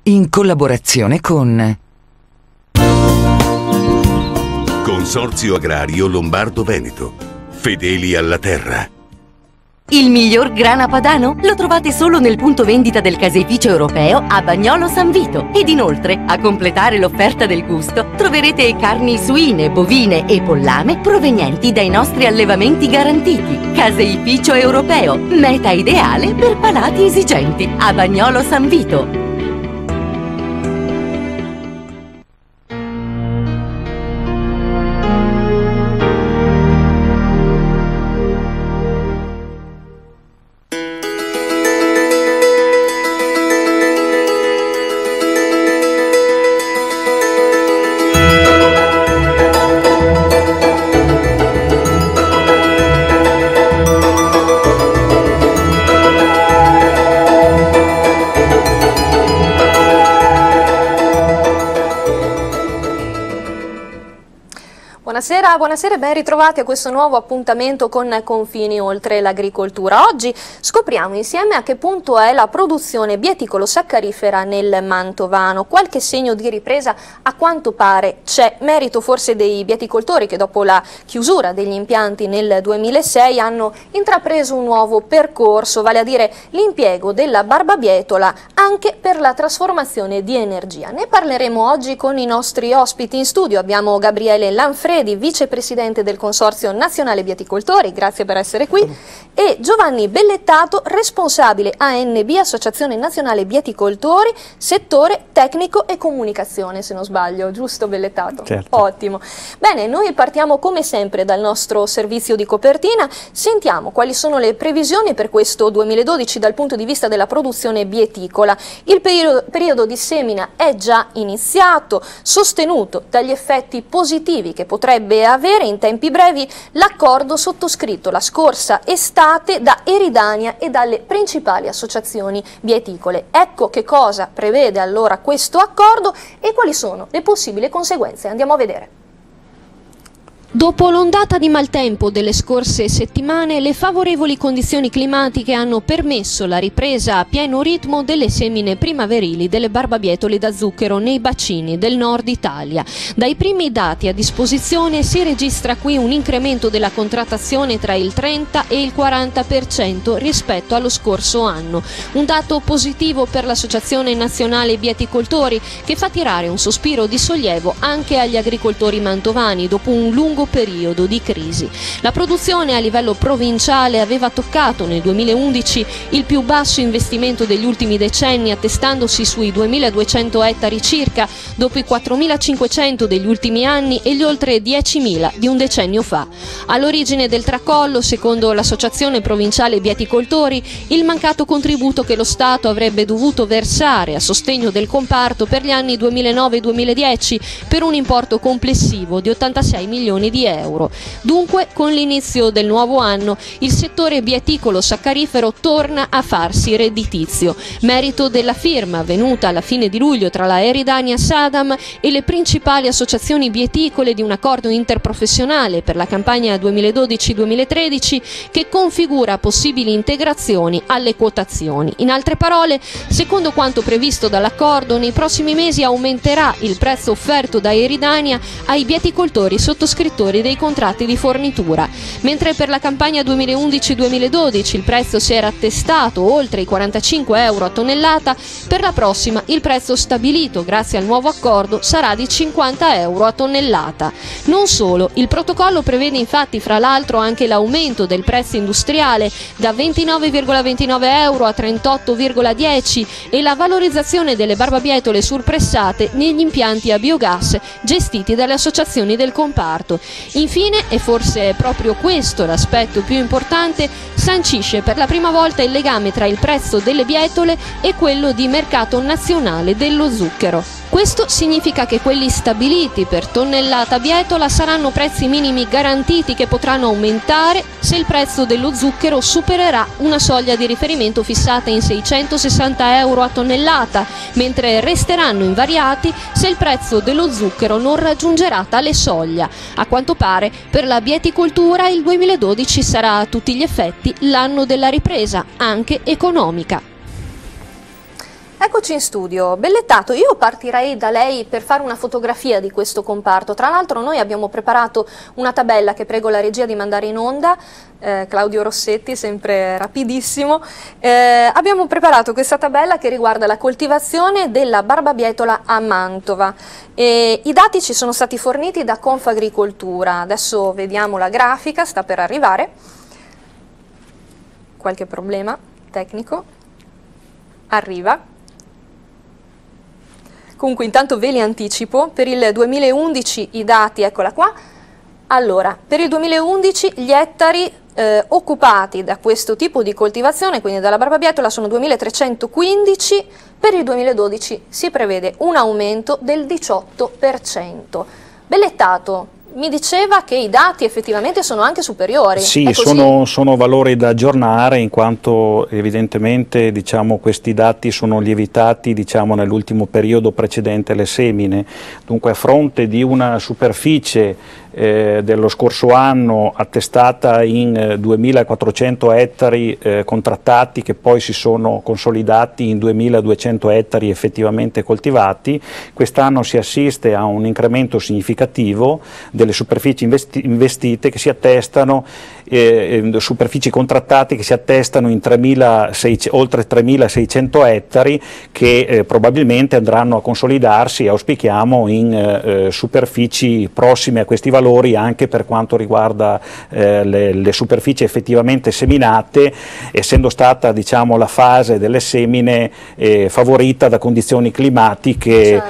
in collaborazione con Consorzio Agrario Lombardo-Veneto. Fedeli alla terra. Il miglior grana padano lo trovate solo nel punto vendita del caseificio europeo a Bagnolo San Vito. Ed inoltre, a completare l'offerta del gusto, troverete carni suine, bovine e pollame provenienti dai nostri allevamenti garantiti. Caseificio europeo, meta ideale per palati esigenti, a Bagnolo San Vito. Buonasera e ben ritrovati a questo nuovo appuntamento con Confini oltre l'agricoltura. Oggi scopriamo insieme a che punto è la produzione bieticolo-saccarifera nel Mantovano. Qualche segno di ripresa a quanto pare c'è, merito forse dei bieticoltori che dopo la chiusura degli impianti nel 2006 hanno intrapreso un nuovo percorso, vale a dire l'impiego della barbabietola anche per la trasformazione di energia. Ne parleremo oggi con i nostri ospiti in studio. Abbiamo Gabriele Lanfredi, vicepresidente del Consorzio Nazionale Bieticoltori, grazie per essere qui, e Giovanni Bellettato, responsabile ANB, Associazione Nazionale Bieticoltori, settore tecnico e comunicazione, se non sbaglio, giusto Bellettato? Certo. Ottimo. Bene, noi partiamo come sempre dal nostro servizio di copertina, sentiamo quali sono le previsioni per questo 2012 dal punto di vista della produzione bieticola. Il periodo di semina è già iniziato, sostenuto dagli effetti positivi che potrebbe avere in tempi brevi l'accordo sottoscritto la scorsa estate da Eridania e dalle principali associazioni bieticole. Ecco che cosa prevede allora questo accordo e quali sono le possibili conseguenze. Andiamo a vedere. Dopo l'ondata di maltempo delle scorse settimane, le favorevoli condizioni climatiche hanno permesso la ripresa a pieno ritmo delle semine primaverili delle barbabietole da zucchero nei bacini del nord Italia. Dai primi dati a disposizione si registra qui un incremento della contrattazione tra il 30 e il 40% rispetto allo scorso anno. Un dato positivo per l'Associazione Nazionale Bieticoltori, che fa tirare un sospiro di sollievo anche agli agricoltori mantovani dopo un lungo periodo di crisi. La produzione a livello provinciale aveva toccato nel 2011 il più basso investimento degli ultimi decenni, attestandosi sui 2.200 ettari circa, dopo i 4.500 degli ultimi anni e gli oltre 10.000 di un decennio fa. All'origine del tracollo, secondo l'Associazione Provinciale Bieticoltori, il mancato contributo che lo Stato avrebbe dovuto versare a sostegno del comparto per gli anni 2009-2010 per un importo complessivo di 86 milioni di euro. Dunque, con l'inizio del nuovo anno, il settore bieticolo-saccarifero torna a farsi redditizio, merito della firma avvenuta alla fine di luglio tra la Eridania Sadam e le principali associazioni bieticole di un accordo interprofessionale per la campagna 2012-2013 che configura possibili integrazioni alle quotazioni. In altre parole, secondo quanto previsto dall'accordo, nei prossimi mesi aumenterà il prezzo offerto da Eridania ai bieticoltori sottoscrittori dei contratti di fornitura. Mentre per la campagna 2011-2012 il prezzo si era attestato oltre i 45 euro a tonnellata, per la prossima il prezzo stabilito grazie al nuovo accordo sarà di 50 euro a tonnellata. Non solo, il protocollo prevede infatti fra l'altro anche l'aumento del prezzo industriale da 29,29 euro a 38,10 e la valorizzazione delle barbabietole surpressate negli impianti a biogas gestiti dalle associazioni del comparto. Infine, e forse è proprio questo l'aspetto più importante, sancisce per la prima volta il legame tra il prezzo delle bietole e quello di mercato nazionale dello zucchero. Questo significa che quelli stabiliti per tonnellata bietola saranno prezzi minimi garantiti che potranno aumentare se il prezzo dello zucchero supererà una soglia di riferimento fissata in 660 euro a tonnellata, mentre resteranno invariati se il prezzo dello zucchero non raggiungerà tale soglia. A quanto pare, per la bieticoltura il 2012 sarà a tutti gli effetti l'anno della ripresa, anche economica. Eccoci in studio. Bellettato, io partirei da lei per fare una fotografia di questo comparto. Tra l'altro noi abbiamo preparato una tabella che prego la regia di mandare in onda, Claudio Rossetti, sempre rapidissimo. Abbiamo preparato questa tabella che riguarda la coltivazione della barbabietola a Mantova. I dati ci sono stati forniti da Confagricoltura. Adesso vediamo la grafica, sta per arrivare. Qualche problema tecnico? Arriva. Comunque intanto ve li anticipo, per il 2011 i dati, eccola qua. Allora, per il 2011 gli ettari occupati da questo tipo di coltivazione, quindi dalla barbabietola, sono 2315, per il 2012 si prevede un aumento del 18%. Bellettato, mi diceva che i dati effettivamente sono anche superiori. Sì, sono valori da aggiornare, in quanto evidentemente questi dati sono lievitati nell'ultimo periodo precedente alle semine. Dunque, a fronte di una superficie dello scorso anno attestata in 2400 ettari contrattati, che poi si sono consolidati in 2200 ettari effettivamente coltivati, quest'anno si assiste a un incremento significativo delle superfici investite, che si attestano, superfici contrattate che si attestano in oltre 3600 ettari, che probabilmente andranno a consolidarsi, auspichiamo, in superfici prossime a questi valori, anche per quanto riguarda le superfici effettivamente seminate, essendo stata la fase delle semine favorita da condizioni climatiche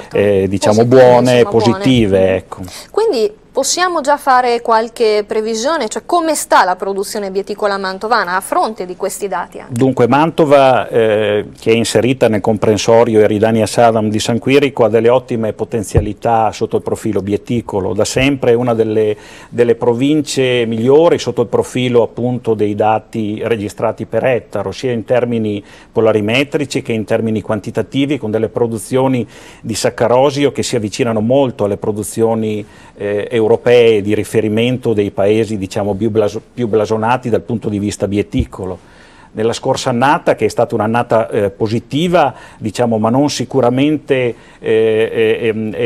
buone, positive. Ecco. Quindi possiamo già fare qualche previsione, cioè come sta la produzione bieticola mantovana a fronte di questi dati? Dunque, Mantova, che è inserita nel comprensorio Eridania Sadam di San Quirico, ha delle ottime potenzialità sotto il profilo bieticolo, da sempre è una delle province migliori sotto il profilo appunto dei dati registrati per ettaro, sia in termini polarimetrici che in termini quantitativi, con delle produzioni di saccarosio che si avvicinano molto alle produzioni europee di riferimento dei paesi più blasonati dal punto di vista bieticolo. Nella scorsa annata, che è stata un'annata positiva, ma non sicuramente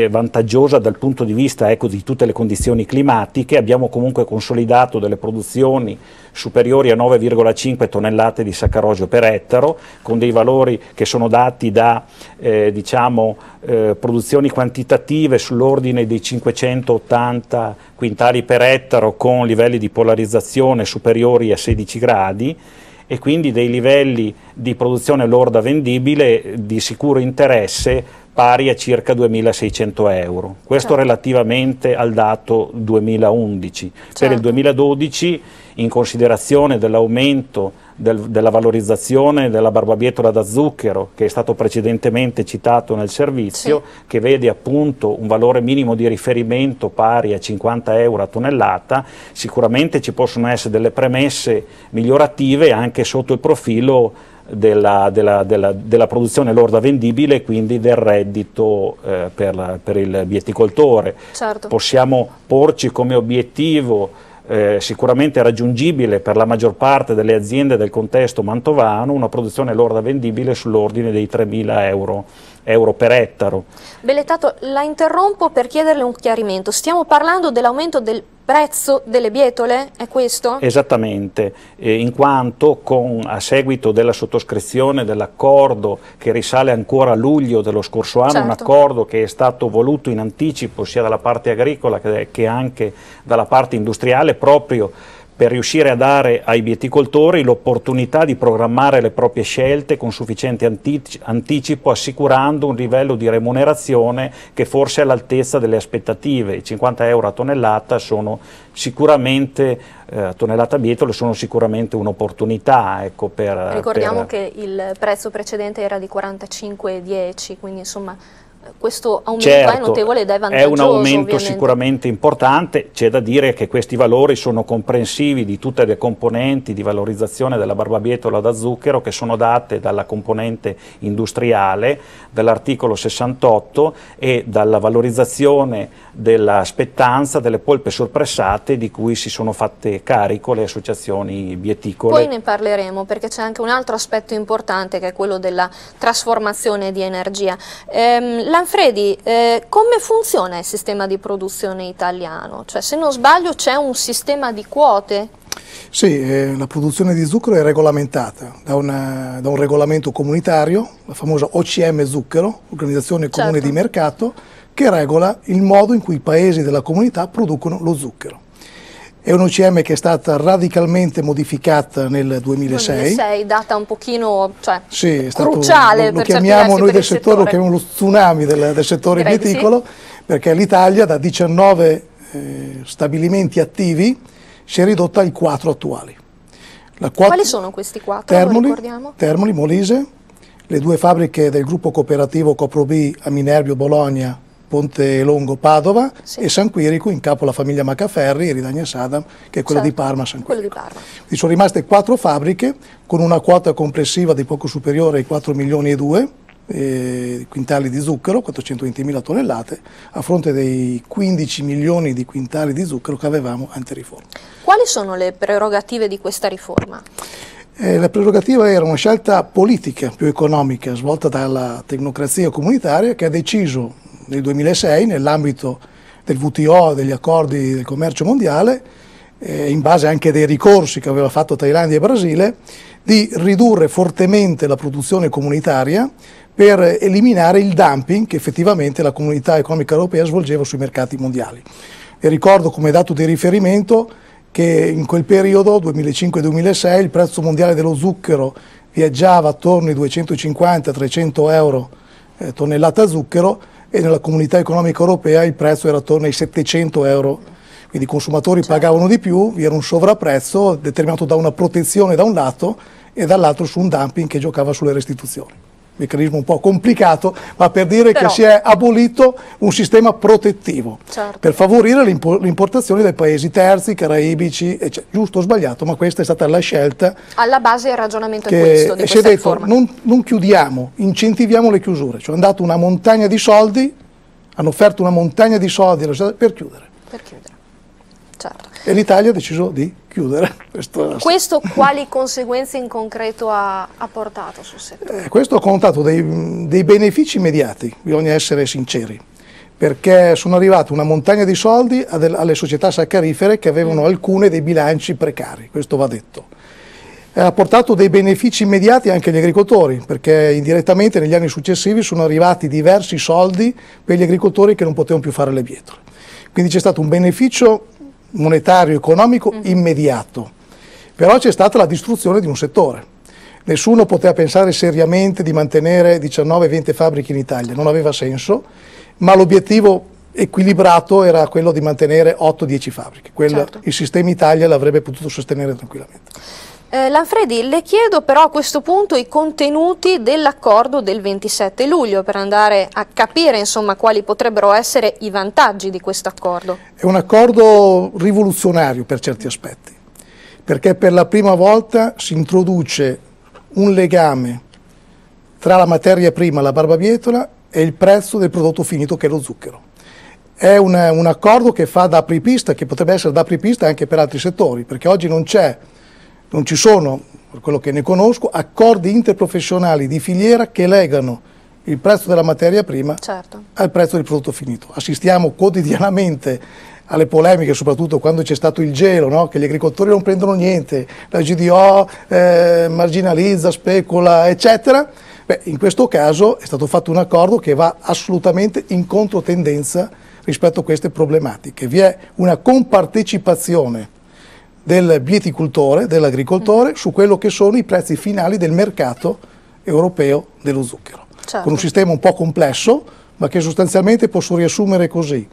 vantaggiosa dal punto di vista di tutte le condizioni climatiche, abbiamo comunque consolidato delle produzioni superiori a 9,5 tonnellate di saccarosio per ettaro, con dei valori che sono dati da produzioni quantitative sull'ordine dei 580 quintali per ettaro, con livelli di polarizzazione superiori a 16 gradi, e quindi dei livelli di produzione lorda vendibile di sicuro interesse pari a circa 2.600 euro. Questo relativamente al dato 2011. Per il 2012, in considerazione dell'aumento della valorizzazione della barbabietola da zucchero, che è stato precedentemente citato nel servizio, che vede appunto un valore minimo di riferimento pari a 50 euro a tonnellata, sicuramente ci possono essere delle premesse migliorative anche sotto il profilo della produzione lorda vendibile e quindi del reddito per il bieticoltore. Possiamo porci come obiettivo sicuramente raggiungibile per la maggior parte delle aziende del contesto mantovano una produzione lorda vendibile sull'ordine dei 3.000 euro per ettaro. Bellettato, la interrompo per chiederle un chiarimento. Stiamo parlando dell'aumento del prezzo delle bietole, è questo? Esattamente, in quanto a seguito della sottoscrizione dell'accordo che risale ancora a luglio dello scorso anno, un accordo che è stato voluto in anticipo sia dalla parte agricola che anche dalla parte industriale, proprio per riuscire a dare ai bieticoltori l'opportunità di programmare le proprie scelte con sufficiente anticipo, assicurando un livello di remunerazione che forse è all'altezza delle aspettative. I 50 euro a tonnellata sono sicuramente, tonnellata bietole, sono sicuramente un'opportunità. Ecco, ricordiamo che il prezzo precedente era di 45,10, quindi insomma questo aumento è notevole ed è vantaggioso. È un aumento ovviamente sicuramente importante, c'è da dire che questi valori sono comprensivi di tutte le componenti di valorizzazione della barbabietola da zucchero che sono date dalla componente industriale, dall'articolo 68 e dalla valorizzazione della spettanza delle polpe sorpressate di cui si sono fatte carico le associazioni bieticole. Poi ne parleremo perché c'è anche un altro aspetto importante che è quello della trasformazione di energia. Lanfredi, come funziona il sistema di produzione italiano? Cioè, se non sbaglio c'è un sistema di quote? Sì, la produzione di zucchero è regolamentata da un regolamento comunitario, la famosa OCM Zucchero, Organizzazione Comune di Mercato, che regola il modo in cui i paesi della comunità producono lo zucchero. È un OCM che è stata radicalmente modificata nel 2006. Data un pochino, cioè, sì, è stato, cruciale lo chiamiamo noi del settore, lo chiamiamo lo tsunami del settore bieticolo, perché l'Italia da 19 stabilimenti attivi si è ridotta ai 4 attuali. Quali sono questi 4? Termoli, Molise, le 2 fabbriche del gruppo cooperativo Coprobi a Minerbio, Bologna, Ponte Longo, Padova, e San Quirico in capo alla famiglia Macaferri e Ridagna Sadam, che è quella di Parma, San Quirico. Quindi sono rimaste 4 fabbriche con una quota complessiva di poco superiore ai 4 milioni e 2 quintali di zucchero, 420.000 tonnellate, a fronte dei 15 milioni di quintali di zucchero che avevamo ante riforma. Quali sono le prerogative di questa riforma? La prerogativa era una scelta politica più economica svolta dalla tecnocrazia comunitaria che ha deciso nel 2006, nell'ambito del WTO, degli accordi del commercio mondiale, in base anche dei ricorsi che aveva fatto Thailandia e Brasile, di ridurre fortemente la produzione comunitaria per eliminare il dumping che effettivamente la comunità economica europea svolgeva sui mercati mondiali. E ricordo come dato di riferimento che in quel periodo, 2005-2006, il prezzo mondiale dello zucchero viaggiava attorno ai 250-300 euro tonnellata zucchero, e nella comunità economica europea il prezzo era attorno ai 700 euro, quindi i consumatori pagavano di più, vi era un sovrapprezzo determinato da una protezione da un lato e dall'altro su un dumping che giocava sulle restituzioni. Meccanismo un po' complicato, ma per dire che si è abolito un sistema protettivo per favorire l'importazione dai paesi terzi, caraibici, giusto o sbagliato, ma questa è stata la scelta. Alla base il ragionamento è questo, di questa riforma. Non chiudiamo, incentiviamo le chiusure, cioè hanno dato una montagna di soldi, hanno offerto una montagna di soldi per chiudere. Certo. E l'Italia ha deciso di chiudere. Questo quali conseguenze in concreto ha portato sul settore? Questo ha contato dei benefici immediati, bisogna essere sinceri, perché sono arrivate una montagna di soldi alle società saccarifere che avevano alcune dei bilanci precari, questo va detto. Ha portato dei benefici immediati anche agli agricoltori, perché indirettamente negli anni successivi sono arrivati diversi soldi per gli agricoltori che non potevano più fare le bietole. Quindi c'è stato un beneficio monetario, economico immediato, però c'è stata la distruzione di un settore. Nessuno poteva pensare seriamente di mantenere 19-20 fabbriche in Italia, non aveva senso, ma l'obiettivo equilibrato era quello di mantenere 8-10 fabbriche. Il sistema Italia l'avrebbe potuto sostenere tranquillamente. Lanfredi, le chiedo però a questo punto i contenuti dell'accordo del 27 luglio per andare a capire insomma quali potrebbero essere i vantaggi di questo accordo. È un accordo rivoluzionario per certi aspetti, perché per la prima volta si introduce un legame tra la materia prima, la barbabietola, e il prezzo del prodotto finito che è lo zucchero. È un accordo che fa da apripista, che potrebbe essere da apripista anche per altri settori, perché oggi non ci sono, per quello che ne conosco, accordi interprofessionali di filiera che legano il prezzo della materia prima al prezzo del prodotto finito. Assistiamo quotidianamente alle polemiche, soprattutto quando c'è stato il gelo, no? Che gli agricoltori non prendono niente, la GDO marginalizza, specula, eccetera. Beh, in questo caso è stato fatto un accordo che va assolutamente in controtendenza rispetto a queste problematiche. Vi è una compartecipazione del bieticoltore, dell'agricoltore, su quello che sono i prezzi finali del mercato europeo dello zucchero. Con un sistema un po' complesso, ma che sostanzialmente posso riassumere così.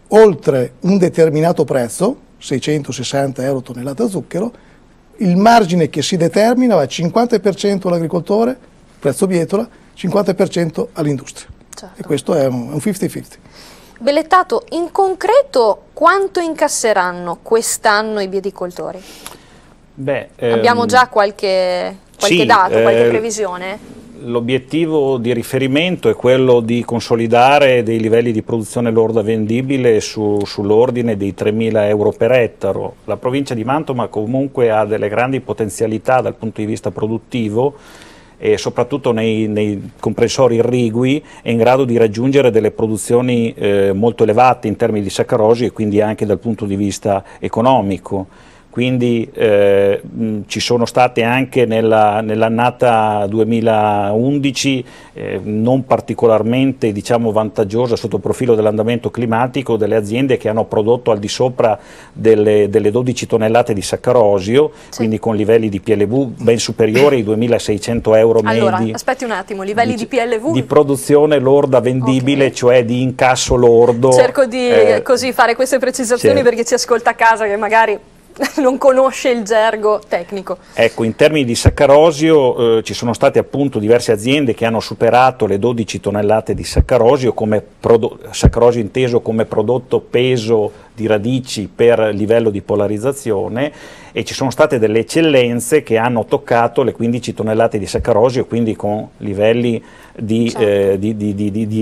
Oltre un determinato prezzo, 660 euro tonnellata zucchero, il margine che si determina va 50% all'agricoltore, prezzo bietola, 50% all'industria. Certo. E questo è un 50-50. Bellettato, in concreto quanto incasseranno quest'anno i bieticoltori? Abbiamo già qualche dato, qualche previsione? L'obiettivo di riferimento è quello di consolidare dei livelli di produzione lorda vendibile sull'ordine dei 3.000 euro per ettaro. La provincia di Mantova comunque ha delle grandi potenzialità dal punto di vista produttivo e soprattutto nei comprensori irrigui è in grado di raggiungere delle produzioni molto elevate in termini di saccarosi e quindi anche dal punto di vista economico. Quindi ci sono state anche nell'annata 2011 non particolarmente vantaggiosa sotto il profilo dell'andamento climatico delle aziende che hanno prodotto al di sopra delle 12 tonnellate di saccarosio, sì, quindi con livelli di PLV ben superiori ai 2.600 euro medi. Allora, aspetti un attimo, livelli di PLV? Di produzione lorda vendibile, okay, cioè di incasso lordo. Cerco di così fare queste precisazioni, certo, perché ci ascolta a casa che magari non conosce il gergo tecnico. Ecco, in termini di saccarosio ci sono state appunto diverse aziende che hanno superato le 12 tonnellate di saccarosio, saccarosio inteso come prodotto peso di radici per livello di polarizzazione, e ci sono state delle eccellenze che hanno toccato le 15 tonnellate di saccarosio, quindi con livelli di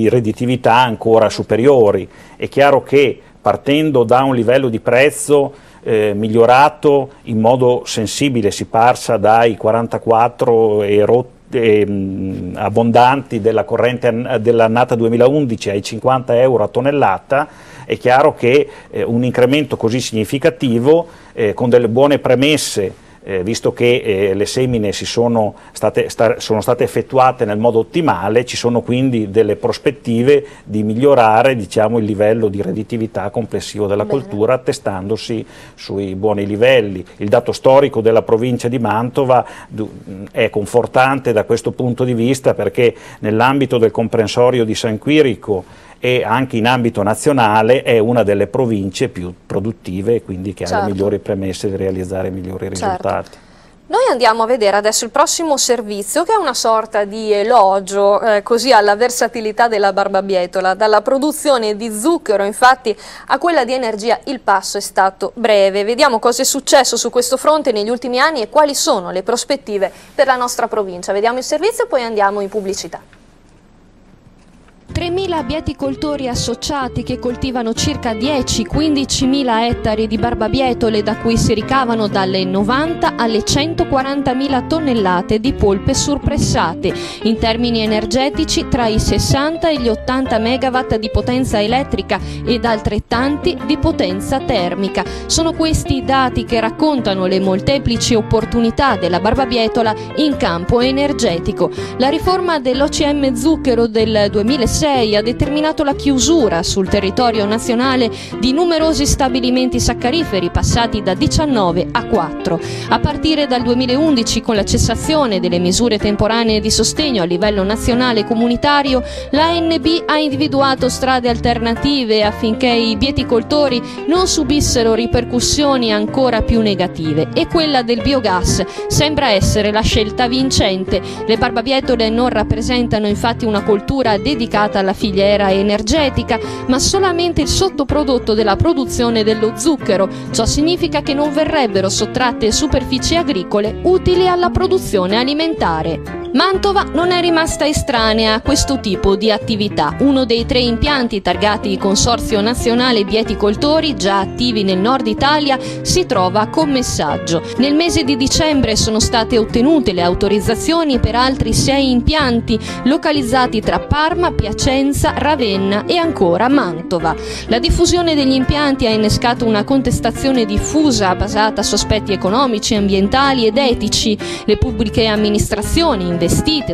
redditività ancora superiori. È chiaro che partendo da un livello di prezzo migliorato in modo sensibile, si passa dai 44 abbondanti dell'annata 2011 ai 50 euro a tonnellata, è chiaro che un incremento così significativo con delle buone premesse, visto che le semine sono state effettuate nel modo ottimale, ci sono quindi delle prospettive di migliorare il livello di redditività complessivo della coltura, attestandosi sui buoni livelli. Il dato storico della provincia di Mantova è confortante da questo punto di vista, perché nell'ambito del comprensorio di San Quirico e anche in ambito nazionale è una delle province più produttive e quindi che ha le migliori premesse di realizzare migliori risultati. Noi andiamo a vedere adesso il prossimo servizio, che è una sorta di elogio così alla versatilità della barbabietola. Dalla produzione di zucchero infatti a quella di energia il passo è stato breve. Vediamo cosa è successo su questo fronte negli ultimi anni e quali sono le prospettive per la nostra provincia. Vediamo il servizio e poi andiamo in pubblicità. 3.000 bieticoltori associati che coltivano circa 10-15.000 ettari di barbabietole, da cui si ricavano dalle 90 alle 140.000 tonnellate di polpe surpressate, in termini energetici tra i 60 e gli 80 megawatt di potenza elettrica ed altrettanti di potenza termica. Sono questi i dati che raccontano le molteplici opportunità della barbabietola in campo energetico. La riforma dell'OCM zucchero del 2006 ha determinato la chiusura sul territorio nazionale di numerosi stabilimenti saccariferi, passati da 19 a 4. A partire dal 2011, con la cessazione delle misure temporanee di sostegno a livello nazionale e comunitario, l'ANB ha individuato strade alternative affinché i bieticoltori non subissero ripercussioni ancora più negative, e quella del biogas sembra essere la scelta vincente. Le barbabietole non rappresentano infatti una coltura dedicata alla filiera energetica, ma solamente il sottoprodotto della produzione dello zucchero. Ciò significa che non verrebbero sottratte superfici agricole utili alla produzione alimentare. Mantova non è rimasta estranea a questo tipo di attività. Uno dei 3 impianti targati Consorzio Nazionale Bieticoltori, già attivi nel nord Italia, si trova a Commessaggio. Nel mese di dicembre sono state ottenute le autorizzazioni per altri 6 impianti localizzati tra Parma, Piacenza, Ravenna e ancora Mantova. La diffusione degli impianti ha innescato una contestazione diffusa basata su aspetti economici, ambientali ed etici. Le pubbliche amministrazioni investite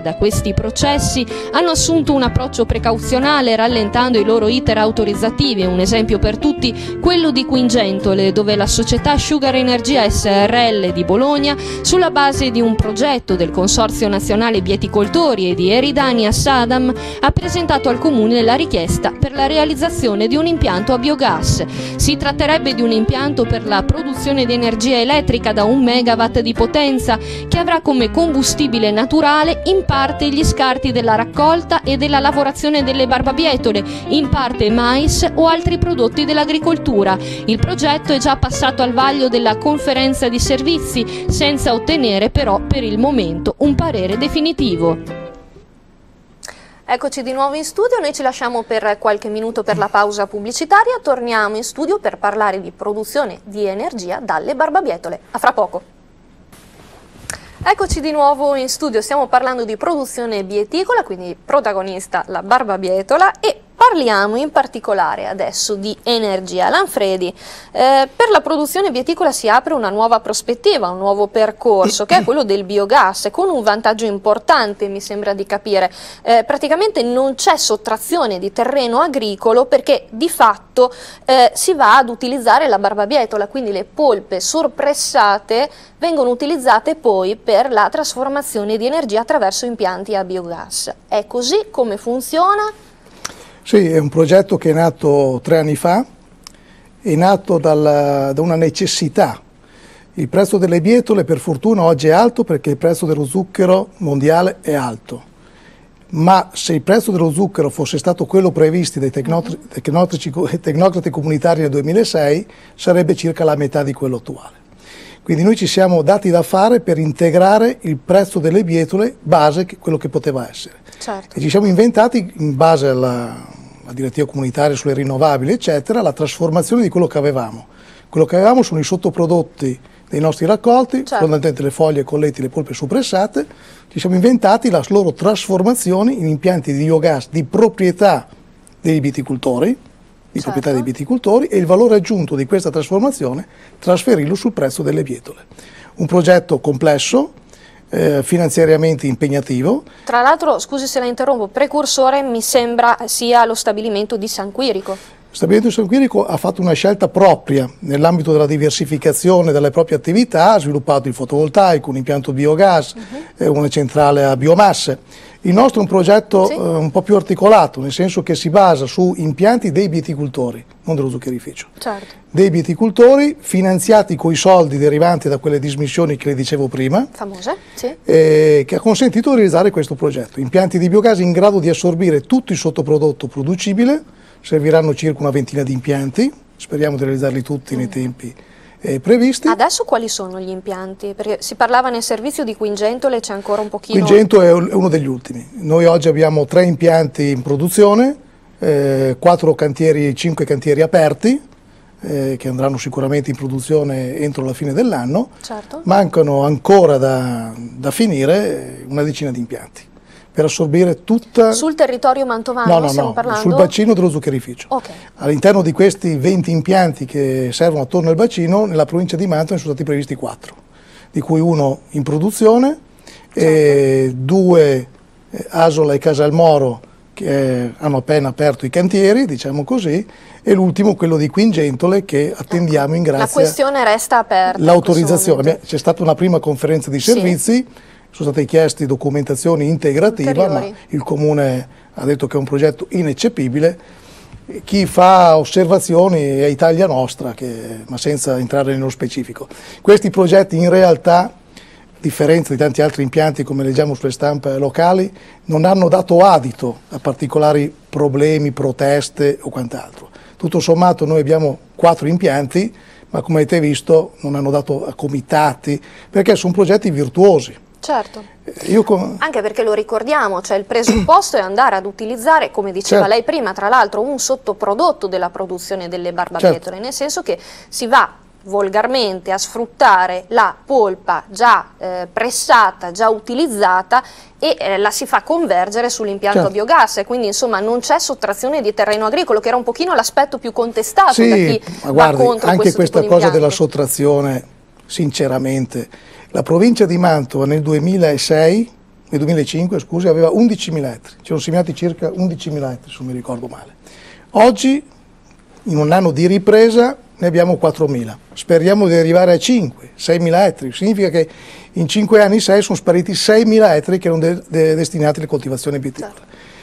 da questi processi hanno assunto un approccio precauzionale, rallentando i loro iter autorizzativi. Un esempio per tutti, quello di Quingentole, dove la società Sugar Energia SRL di Bologna, sulla base di un progetto del Consorzio Nazionale Bieticoltori e di Eridania Sadam, ha presentato al Comune la richiesta per la realizzazione di un impianto a biogas. Si tratterebbe di un impianto per la produzione di energia elettrica da 1 megawatt di potenza, che avrà come combustibile naturale naturale, in parte gli scarti della raccolta e della lavorazione delle barbabietole, in parte mais o altri prodotti dell'agricoltura. Il progetto è già passato al vaglio della conferenza di servizi, senza ottenere però per il momento un parere definitivo. Eccoci di nuovo in studio, noi ci lasciamo per qualche minuto per la pausa pubblicitaria, torniamo in studio per parlare di produzione di energia dalle barbabietole. A fra poco. Eccoci di nuovo in studio, stiamo parlando di produzione bieticola, quindi protagonista la barbabietola, e parliamo in particolare adesso di energia. Lanfredi, per la produzione bieticola si apre una nuova prospettiva, un nuovo percorso, che è quello del biogas, con un vantaggio importante, mi sembra di capire. Praticamente non c'è sottrazione di terreno agricolo, perché di fatto si va ad utilizzare la barbabietola, quindi le polpe sorpressate vengono utilizzate poi per la trasformazione di energia attraverso impianti a biogas. È così come funziona? Sì, è un progetto che è nato 3 anni fa, è nato da una necessità. Il prezzo delle bietole per fortuna oggi è alto perché il prezzo dello zucchero mondiale è alto, ma se il prezzo dello zucchero fosse stato quello previsto dai tecnocrati comunitari nel 2006 sarebbe circa la metà di quello attuale. Quindi noi ci siamo dati da fare per integrare il prezzo delle bietole base, quello che poteva essere. Certo. E ci siamo inventati, in base alla direttiva comunitaria sulle rinnovabili, eccetera, la trasformazione di quello che avevamo. Quello che avevamo sono i sottoprodotti dei nostri raccolti, certo, fondamentalmente le foglie, colletti, le polpe suppressate. Ci siamo inventati la loro trasformazione in impianti di biogas di proprietà dei viticoltori, proprietà dei viticoltori, e il valore aggiunto di questa trasformazione trasferirlo sul prezzo delle bietole. Un progetto complesso, finanziariamente impegnativo. Tra l'altro, scusi se la interrompo, precursore mi sembra sia lo stabilimento di San Quirico. Lo stabilimento di San Quirico ha fatto una scelta propria nell'ambito della diversificazione delle proprie attività, ha sviluppato il fotovoltaico, un impianto biogas, una centrale a biomasse. Il nostro è un progetto un po' più articolato, nel senso che si basa su impianti dei viticoltori, non dello zuccherificio. Certo. Dei viticoltori finanziati con i soldi derivanti da quelle dismissioni che le dicevo prima, famose, sì, che ha consentito di realizzare questo progetto. Impianti di biogas in grado di assorbire tutto il sottoprodotto producibile, serviranno circa una ventina di impianti, speriamo di realizzarli tutti nei tempi previsti. Adesso quali sono gli impianti? Perché si parlava nel servizio di Quingentole, c'è ancora un pochino... Quingento è uno degli ultimi. Noi oggi abbiamo 3 impianti in produzione, 4 cantieri, 5 cantieri aperti, che andranno sicuramente in produzione entro la fine dell'anno. Certo. Mancano ancora da finire una decina di impianti per assorbire tutta... Sul territorio mantovano stiamo parlando? Sul bacino dello zuccherificio. Okay. All'interno di questi 20 impianti che servono attorno al bacino, nella provincia di Mantova ne sono stati previsti 4, di cui uno in produzione, e 2 Asola e Casalmoro che hanno appena aperto i cantieri, diciamo così, e l'ultimo quello di Quingentole che attendiamo in grazia. La questione resta aperta. L'autorizzazione. C'è stata una prima conferenza di servizi, sono state chieste documentazioni integrativa, ma il Comune ha detto che è un progetto ineccepibile. Chi fa osservazioni è Italia Nostra, ma senza entrare nello specifico. Questi progetti in realtà, a differenza di tanti altri impianti come leggiamo sulle stampe locali, non hanno dato adito a particolari problemi, proteste o quant'altro. Tutto sommato noi abbiamo 4 impianti, ma come avete visto non hanno dato a comitati, perché sono progetti virtuosi. Certo, anche perché lo ricordiamo, cioè il presupposto è andare ad utilizzare, come diceva lei prima, tra l'altro un sottoprodotto della produzione delle barbabietole, nel senso che si va volgarmente a sfruttare la polpa già pressata, già utilizzata, e la si fa convergere sull'impianto a biogas, e quindi insomma non c'è sottrazione di terreno agricolo, che era un pochino l'aspetto più contestato da chi va contro anche questo questa cosa della sottrazione, sinceramente, la provincia di Mantova nel 2005 scusi, aveva 11.000 ettari, ci sono seminati circa 11.000 ettari, se non mi ricordo male. Oggi, in un anno di ripresa, ne abbiamo 4.000. Speriamo di arrivare a 6.000 ettari. Significa che in 5 anni 6 sono spariti 6.000 ettari che erano destinati alle coltivazioni bieticole.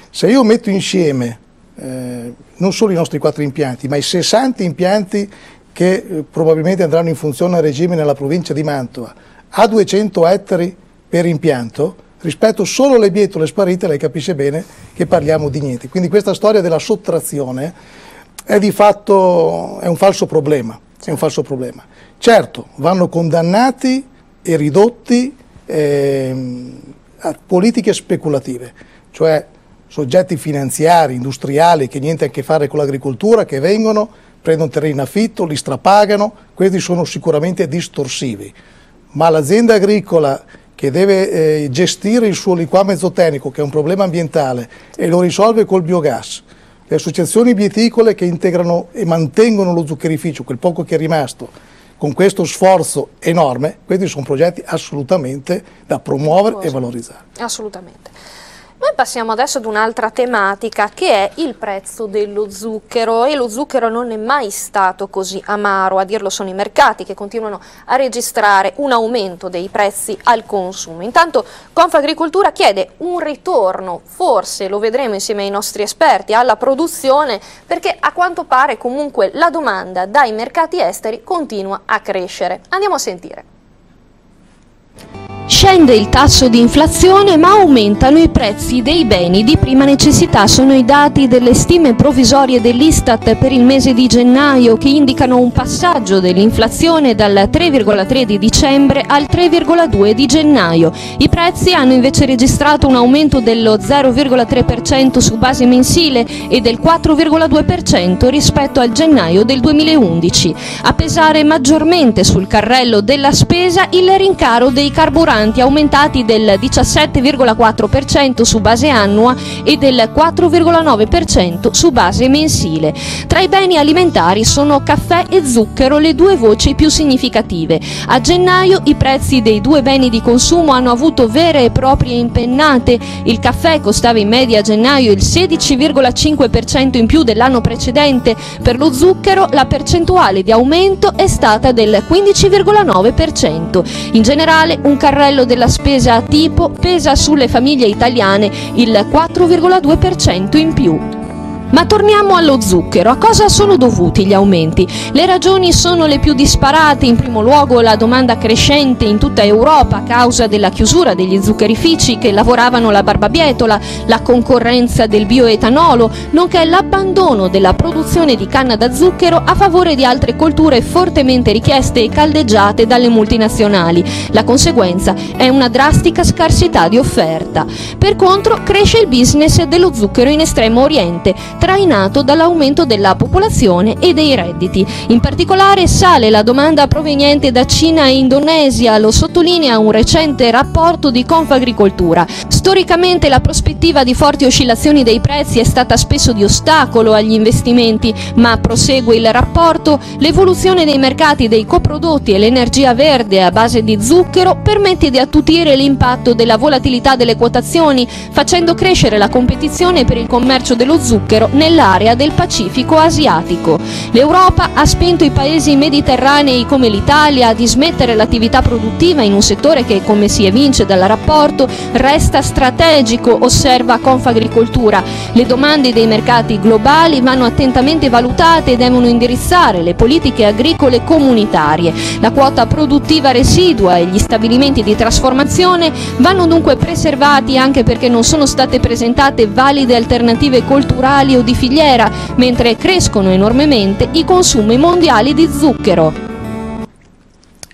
Se io metto insieme non solo i nostri 4 impianti, ma i 60 impianti che probabilmente andranno in funzione a regime nella provincia di Mantova, a 200 ettari per impianto, Rispetto solo alle bietole sparite, lei capisce bene che parliamo di niente. Quindi questa storia della sottrazione è di fatto un falso problema. È un falso problema. Certo, vanno condannati e ridotti a politiche speculative, cioè soggetti finanziari, industriali che niente a che fare con l'agricoltura, che vengono, prendono terreni in affitto, li strapagano, questi sono sicuramente distorsivi. Ma l'azienda agricola che deve gestire il suo liquame zootecnico, che è un problema ambientale, e lo risolve col biogas, le associazioni bieticole che integrano e mantengono lo zuccherificio, quel poco che è rimasto, con questo sforzo enorme, questi sono progetti assolutamente da promuovere e valorizzare. Assolutamente. Noi passiamo adesso ad un'altra tematica che è il prezzo dello zucchero, e lo zucchero non è mai stato così amaro, a dirlo sono i mercati che continuano a registrare un aumento dei prezzi al consumo. Intanto Confagricoltura chiede un ritorno, forse lo vedremo insieme ai nostri esperti, alla produzione, perché a quanto pare comunque la domanda dai mercati esteri continua a crescere. Andiamo a sentire. Scende il tasso di inflazione ma aumentano i prezzi dei beni di prima necessità. Sono i dati delle stime provvisorie dell'Istat per il mese di gennaio che indicano un passaggio dell'inflazione dal 3,3 di dicembre al 3,2 di gennaio. I prezzi hanno invece registrato un aumento dello 0,3% su base mensile e del 4,2% rispetto al gennaio del 2011. A pesare maggiormente sul carrello della spesa il rincaro dei carburanti, aumentati del 17,4% su base annua e del 4,9% su base mensile. Tra i beni alimentari sono caffè e zucchero le due voci più significative. A gennaio i prezzi dei due beni di consumo hanno avuto vere e proprie impennate. Il caffè costava in media a gennaio il 16,5% in più dell'anno precedente. Per lo zucchero la percentuale di aumento è stata del 15,9%. In generale un carrello della spesa a tipo pesa sulle famiglie italiane il 4,2% in più. Ma torniamo allo zucchero. A cosa sono dovuti gli aumenti? Le ragioni sono le più disparate. In primo luogo la domanda crescente in tutta Europa a causa della chiusura degli zuccherifici che lavoravano la barbabietola, la concorrenza del bioetanolo, nonché l'abbandono della produzione di canna da zucchero a favore di altre colture fortemente richieste e caldeggiate dalle multinazionali. La conseguenza è una drastica scarsità di offerta. Per contro cresce il business dello zucchero in Estremo Oriente, trainato dall'aumento della popolazione e dei redditi. In particolare sale la domanda proveniente da Cina e Indonesia, lo sottolinea un recente rapporto di Confagricoltura. Storicamente la prospettiva di forti oscillazioni dei prezzi è stata spesso di ostacolo agli investimenti, ma prosegue il rapporto, l'evoluzione dei mercati dei coprodotti e l'energia verde a base di zucchero permette di attutire l'impatto della volatilità delle quotazioni, facendo crescere la competizione per il commercio dello zucchero nell'area del Pacifico asiatico. L'Europa ha spinto i paesi mediterranei come l'Italia a dismettere l'attività produttiva in un settore che, come si evince dal rapporto, resta strategico, osserva Confagricoltura. Le domande dei mercati globali vanno attentamente valutate e devono indirizzare le politiche agricole comunitarie. La quota produttiva residua e gli stabilimenti di trasformazione vanno dunque preservati, anche perché non sono state presentate valide alternative culturali o di filiera, mentre crescono enormemente i consumi mondiali di zucchero.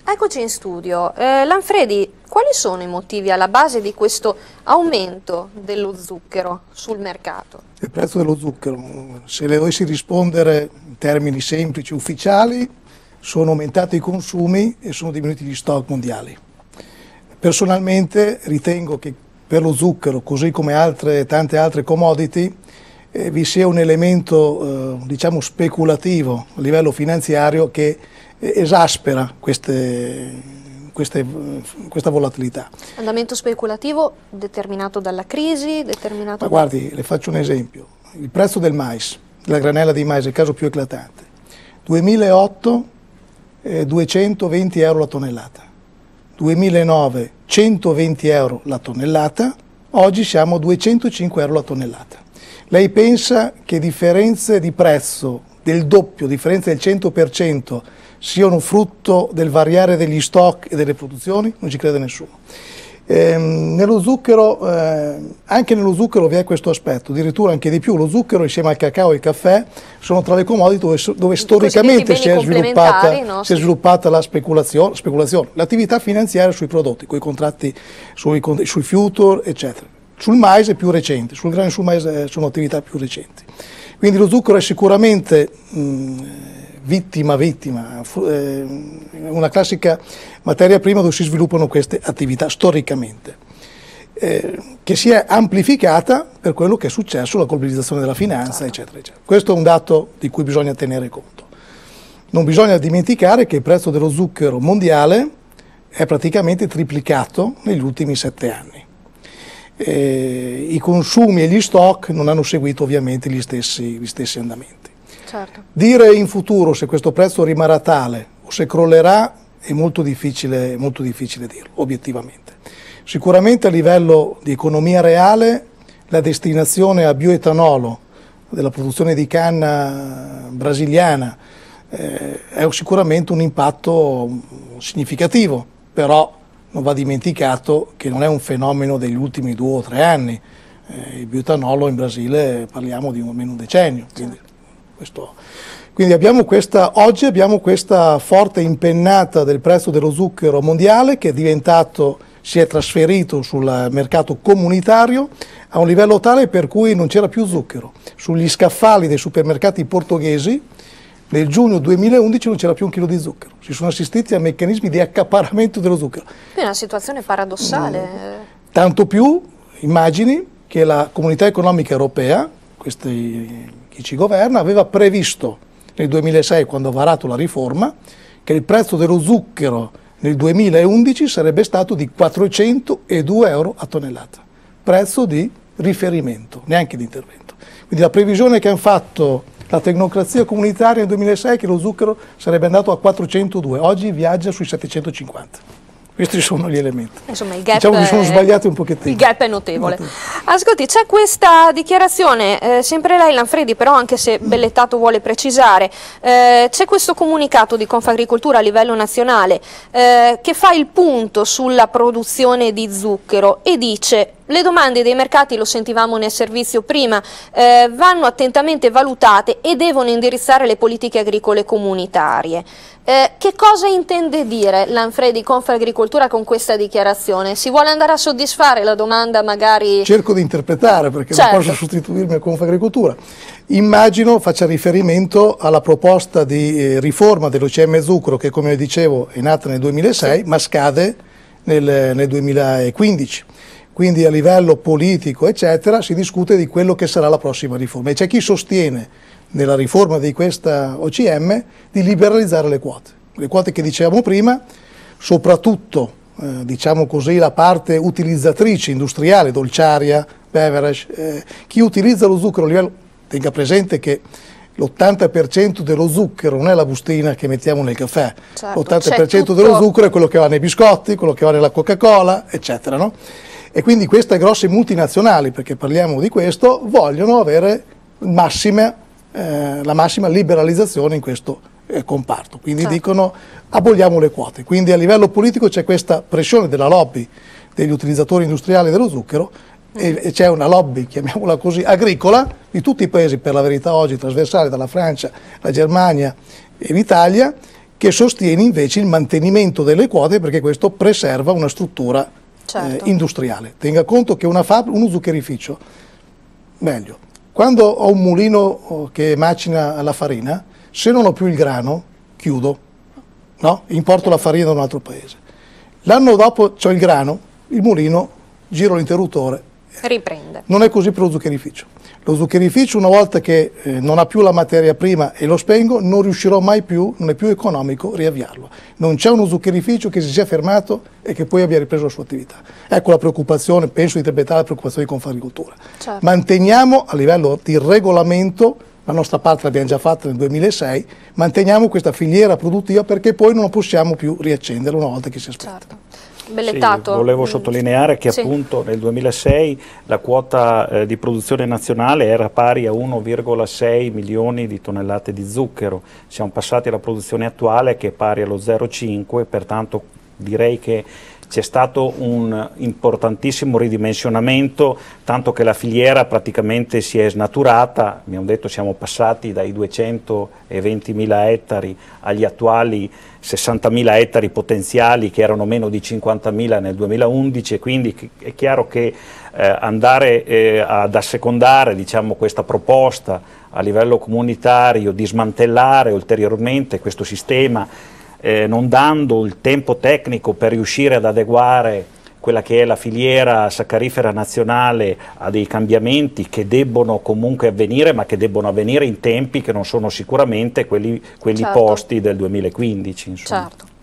Eccoci in studio. Lanfredi, quali sono i motivi alla base di questo aumento dello zucchero sul mercato? Il prezzo dello zucchero, se le dovessi rispondere in termini semplici, ufficiali, sono aumentati i consumi e sono diminuiti gli stock mondiali. Personalmente ritengo che per lo zucchero, così come tante altre commodity, vi sia un elemento diciamo speculativo a livello finanziario che esaspera questa volatilità. Andamento speculativo determinato dalla crisi? Ma guardi, le faccio un esempio. Il prezzo del mais, della granella di mais, è il caso più eclatante. 2008 220 euro la tonnellata, 2009 120 euro la tonnellata, oggi siamo a 205 euro la tonnellata. Lei pensa che differenze di prezzo del doppio, differenze del 100% siano frutto del variare degli stock e delle produzioni? Non ci crede nessuno. Nello zucchero, anche nello zucchero vi è questo aspetto, addirittura anche di più. Lo zucchero insieme al cacao e al caffè sono tra le commodity dove storicamente si è sviluppata la speculazione, l'attività finanziaria sui prodotti, con i contratti sui future, eccetera. Sul mais è più recente, sul grano e sul mais sono attività più recenti. Quindi lo zucchero è sicuramente vittima, una classica materia prima dove si sviluppano queste attività storicamente, che si è amplificata per quello che è successo, la globalizzazione della finanza, eccetera, eccetera. Questo è un dato di cui bisogna tenere conto. Non bisogna dimenticare che il prezzo dello zucchero mondiale è praticamente triplicato negli ultimi 7 anni. I consumi e gli stock non hanno seguito ovviamente gli stessi andamenti. Certo. Dire in futuro se questo prezzo rimarrà tale o se crollerà è molto difficile dirlo, obiettivamente. Sicuramente a livello di economia reale la destinazione a bioetanolo della produzione di canna brasiliana è sicuramente un impatto significativo, però non va dimenticato che non è un fenomeno degli ultimi 2 o 3 anni. Il bioetanolo in Brasile parliamo di almeno un decennio. Quindi oggi abbiamo questa forte impennata del prezzo dello zucchero mondiale che si è trasferito sul mercato comunitario a un livello tale per cui non c'era più zucchero. Sugli scaffali dei supermercati portoghesi nel giugno 2011 non c'era più un chilo di zucchero. Si sono assistiti a meccanismi di accaparramento dello zucchero. È una situazione paradossale. Tanto più immagini che la Comunità Economica Europea, chi ci governa, aveva previsto nel 2006, quando ha varato la riforma, che il prezzo dello zucchero nel 2011 sarebbe stato di 402 euro a tonnellata, prezzo di riferimento, neanche di intervento. Quindi la previsione che hanno fatto la tecnocrazia comunitaria nel 2006 è che lo zucchero sarebbe andato a 402, oggi viaggia sui 750. Questi sono gli elementi. Insomma, il gap, diciamo che sono sbagliati un pochettino. Il gap è notevole. Ascolti, c'è questa dichiarazione, sempre lei Lanfredi, però anche se Bellettato vuole precisare, c'è questo comunicato di Confagricoltura a livello nazionale che fa il punto sulla produzione di zucchero e dice: le domande dei mercati, lo sentivamo nel servizio prima, vanno attentamente valutate e devono indirizzare le politiche agricole comunitarie. Che cosa intende dire Lanfredi, Confagricoltura, con questa dichiarazione? Si vuole andare a soddisfare la domanda magari... Cerco di interpretare perché non posso sostituirmi a Confagricoltura. Immagino faccia riferimento alla proposta di riforma dell'OCM zucchero che, come dicevo, è nata nel 2006 ma scade nel 2015. Quindi a livello politico, eccetera, si discute di quello che sarà la prossima riforma. E c'è chi sostiene, nella riforma di questa OCM, di liberalizzare le quote che dicevamo prima, soprattutto, diciamo così, la parte utilizzatrice industriale, dolciaria, beverage, chi utilizza lo zucchero a livello, tenga presente che l'80% dello zucchero non è la bustina che mettiamo nel caffè, certo, l'80% dello zucchero è quello che va nei biscotti, quello che va nella Coca-Cola, eccetera, no? E quindi queste grosse multinazionali, perché parliamo di questo, vogliono avere la massima liberalizzazione in questo comparto. Quindi dicono aboliamo le quote. Quindi a livello politico c'è questa pressione della lobby degli utilizzatori industriali dello zucchero e c'è una lobby, chiamiamola così, agricola di tutti i paesi, per la verità oggi trasversale, dalla Francia, la Germania e l'Italia, che sostiene invece il mantenimento delle quote perché questo preserva una struttura industriale. Tenga conto che uno zuccherificio, meglio, quando ho un mulino che macina la farina, se non ho più il grano, chiudo, no? Importo la farina da un altro paese. L'anno dopo ho il grano, il mulino, giro l'interruttore. Riprende. Non è così per lo zuccherificio. Lo zuccherificio, una volta che non ha più la materia prima e lo spengo, non riuscirò mai più, non è più economico riavviarlo. Non c'è uno zuccherificio che si sia fermato e che poi abbia ripreso la sua attività. Ecco la preoccupazione, penso di interpretare la preoccupazione di Confagricoltura. Certo. Manteniamo a livello di regolamento, la nostra parte l'abbiamo già fatta nel 2006, manteniamo questa filiera produttiva perché poi non la possiamo più riaccendere una volta che si aspetta. Certo. Bellettato. Sì, volevo sottolineare che appunto nel 2006 la quota di produzione nazionale era pari a 1,6 milioni di tonnellate di zucchero. Siamo passati alla produzione attuale che è pari allo 0,5, pertanto direi che c'è stato un importantissimo ridimensionamento, tanto che la filiera praticamente si è snaturata. Abbiamo detto siamo passati dai 220.000 ettari agli attuali 60.000 ettari potenziali, che erano meno di 50.000 nel 2011, e quindi è chiaro che andare ad assecondare, diciamo, questa proposta a livello comunitario di smantellare ulteriormente questo sistema, non dando il tempo tecnico per riuscire ad adeguare quella che è la filiera saccarifera nazionale a dei cambiamenti che debbono comunque avvenire, ma che debbono avvenire in tempi che non sono sicuramente quelli certo. posti del 2015. Insomma. Certo.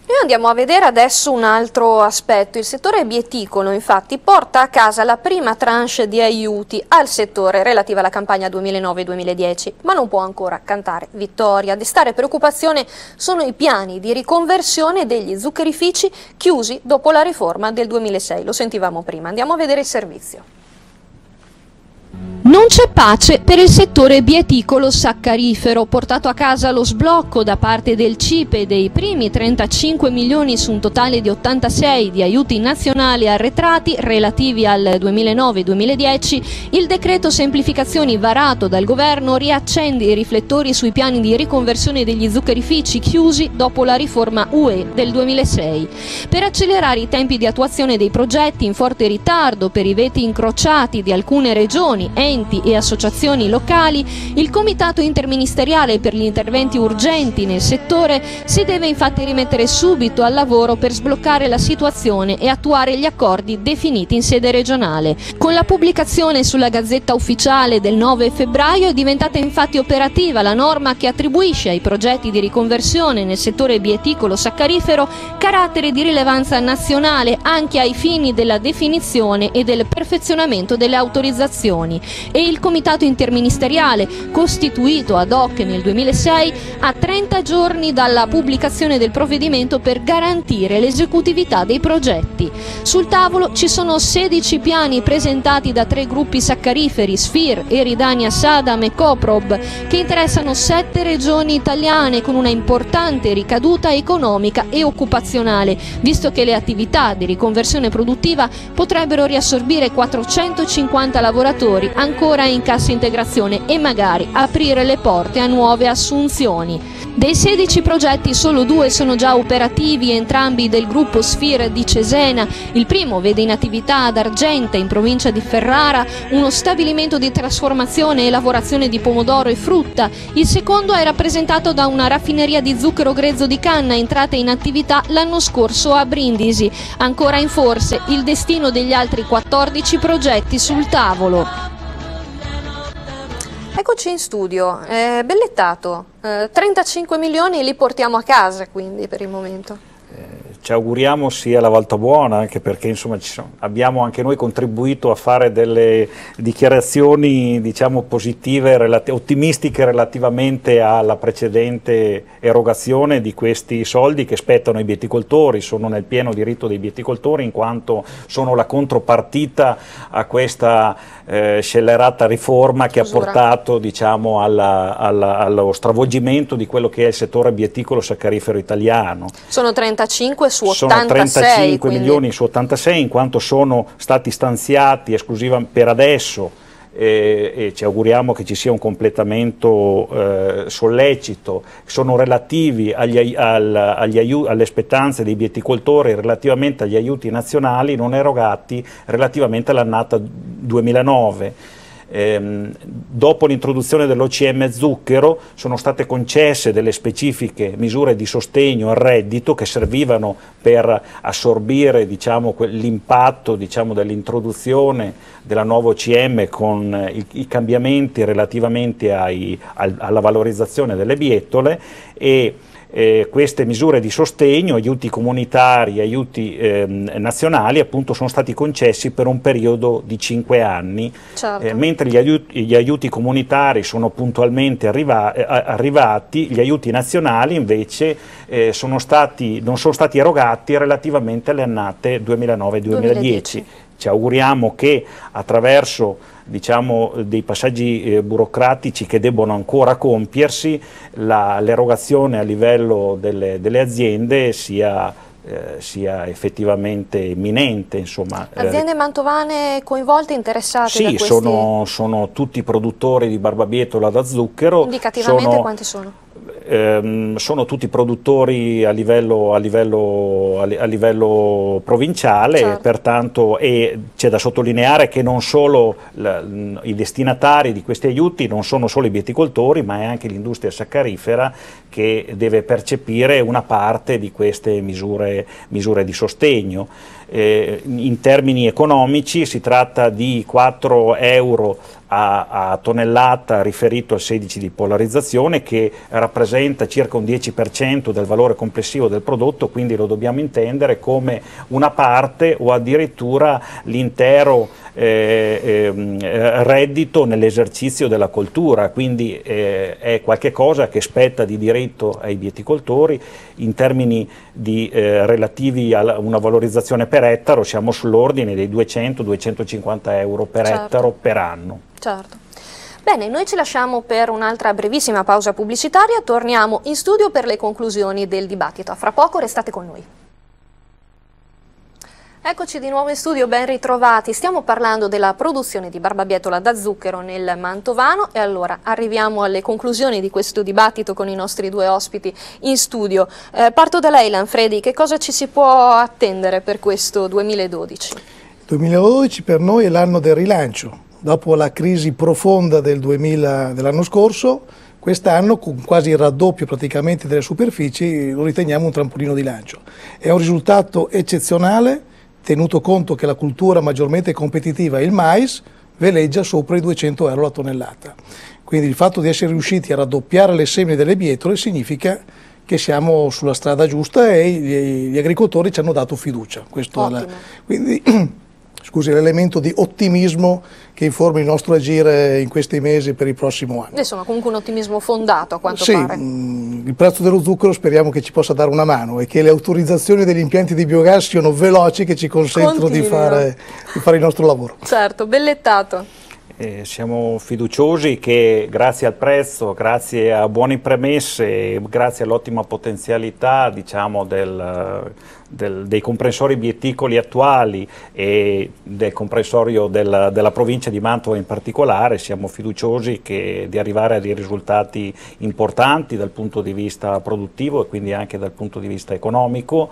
Noi andiamo a vedere adesso un altro aspetto. Il settore bieticolo infatti porta a casa la prima tranche di aiuti al settore relativa alla campagna 2009-2010, ma non può ancora cantare vittoria. A destare preoccupazione sono i piani di riconversione degli zuccherifici chiusi dopo la riforma del 2006. Lo sentivamo prima. Andiamo a vedere il servizio. Non c'è pace per il settore bieticolo saccarifero, portato a casa lo sblocco da parte del CIPE dei primi 35 milioni su un totale di 86 di aiuti nazionali arretrati relativi al 2009-2010. Il decreto semplificazioni varato dal governo riaccende i riflettori sui piani di riconversione degli zuccherifici chiusi dopo la riforma UE del 2006. Per accelerare i tempi di attuazione dei progetti in forte ritardo per i veti incrociati di alcune regioni, enti e associazioni locali, il Comitato Interministeriale per gli interventi urgenti nel settore si deve infatti rimettere subito al lavoro per sbloccare la situazione e attuare gli accordi definiti in sede regionale. Con la pubblicazione sulla Gazzetta Ufficiale del 9 febbraio è diventata infatti operativa la norma che attribuisce ai progetti di riconversione nel settore bieticolo saccarifero carattere di rilevanza nazionale anche ai fini della definizione e del perfezionamento delle autorizzazioni. E il Comitato Interministeriale, costituito ad hoc nel 2006, ha 30 giorni dalla pubblicazione del provvedimento per garantire l'esecutività dei progetti. Sul tavolo ci sono 16 piani presentati da 3 gruppi saccariferi, Sfir, Eridania Sadam e Coprob, che interessano 7 regioni italiane con una importante ricaduta economica e occupazionale, visto che le attività di riconversione produttiva potrebbero riassorbire 450 lavoratori ancora in cassa integrazione e magari aprire le porte a nuove assunzioni. Dei 16 progetti solo 2 sono già operativi, entrambi del gruppo Sfir di Cesena. Il primo vede in attività ad Argenta, in provincia di Ferrara, uno stabilimento di trasformazione e lavorazione di pomodoro e frutta. Il secondo è rappresentato da una raffineria di zucchero grezzo di canna entrata in attività l'anno scorso a Brindisi. Ancora in forse il destino degli altri 14 progetti sul tavolo. Eccoci in studio, Bellettato, 35 milioni li portiamo a casa quindi per il momento. Ci auguriamo sia la volta buona, anche perché insomma abbiamo anche noi contribuito a fare delle dichiarazioni, diciamo, positive, ottimistiche relativamente alla precedente erogazione di questi soldi che spettano ai bieticoltori. Sono nel pieno diritto dei bieticoltori, in quanto sono la contropartita a questa scellerata riforma che ha portato, diciamo, allo stravolgimento di quello che è il settore bieticolo saccarifero italiano. Sono 35 su 86. Sono 35 milioni su 86, in quanto sono stati stanziati esclusiva per adesso, e ci auguriamo che ci sia un completamento sollecito. Sono relativi alle spettanze dei bieticoltori relativamente agli aiuti nazionali non erogati relativamente all'annata 2009. Dopo l'introduzione dell'OCM zucchero sono state concesse delle specifiche misure di sostegno al reddito che servivano per assorbire, diciamo, l'impatto, diciamo, dell'introduzione della nuova OCM con i cambiamenti relativamente alla valorizzazione delle bietole, e queste misure di sostegno, aiuti comunitari, aiuti nazionali, appunto, sono stati concessi per un periodo di 5 anni, certo. Mentre gli aiuti comunitari sono puntualmente arrivati, gli aiuti nazionali invece non sono stati erogati relativamente alle annate 2009-2010. Ci auguriamo che attraverso, diciamo, dei passaggi burocratici che debbono ancora compiersi, l'erogazione a livello delle aziende sia sia effettivamente imminente. Insomma, aziende mantovane coinvolte, interessate? Sì, da questi... sono tutti produttori di barbabietola da zucchero. Indicativamente quanti sono? Sono tutti produttori a livello provinciale, certo. Pertanto c'è da sottolineare che non solo i destinatari di questi aiuti non sono solo i viticoltori, ma è anche l'industria saccarifera che deve percepire una parte di queste misure di sostegno. In termini economici si tratta di 4 euro a tonnellata riferito al 16 di polarizzazione, che rappresenta circa un 10% del valore complessivo del prodotto, quindi lo dobbiamo intendere come una parte o addirittura l'intero reddito nell'esercizio della coltura, quindi è qualche cosa che spetta di diritto ai viticoltori. In termini relativi a una valorizzazione per ettaro siamo sull'ordine dei 200-250 euro per certo. ettaro per anno. Certo. Bene, noi ci lasciamo per un'altra brevissima pausa pubblicitaria, torniamo in studio per le conclusioni del dibattito. A fra poco, restate con noi. Eccoci di nuovo in studio, ben ritrovati. Stiamo parlando della produzione di barbabietola da zucchero nel Mantovano e allora arriviamo alle conclusioni di questo dibattito con i nostri due ospiti in studio. Parto da lei, Lanfredi, che cosa ci si può attendere per questo 2012? Il 2012 per noi è l'anno del rilancio. Dopo la crisi profonda dell'anno scorso, quest'anno con quasi il raddoppio praticamente delle superfici lo riteniamo un trampolino di lancio. È un risultato eccezionale, tenuto conto che la cultura maggiormente competitiva, il mais, veleggia sopra i 200 euro la tonnellata. Quindi il fatto di essere riusciti a raddoppiare le semine delle bietole significa che siamo sulla strada giusta e gli agricoltori ci hanno dato fiducia. Questo è quindi scusi, l'elemento di ottimismo che informa il nostro agire in questi mesi per il prossimo anno. Insomma, comunque un ottimismo fondato a quanto sì, pare. Il prezzo dello zucchero speriamo che ci possa dare una mano e che le autorizzazioni degli impianti di biogas siano veloci, che ci consentono di fare il nostro lavoro. Certo, bellettato. Siamo fiduciosi che grazie al prezzo, grazie a buone premesse, grazie all'ottima potenzialità, diciamo, dei comprensori bieticoli attuali e del comprensorio della provincia di Mantova in particolare, siamo fiduciosi di arrivare a dei risultati importanti dal punto di vista produttivo e quindi anche dal punto di vista economico.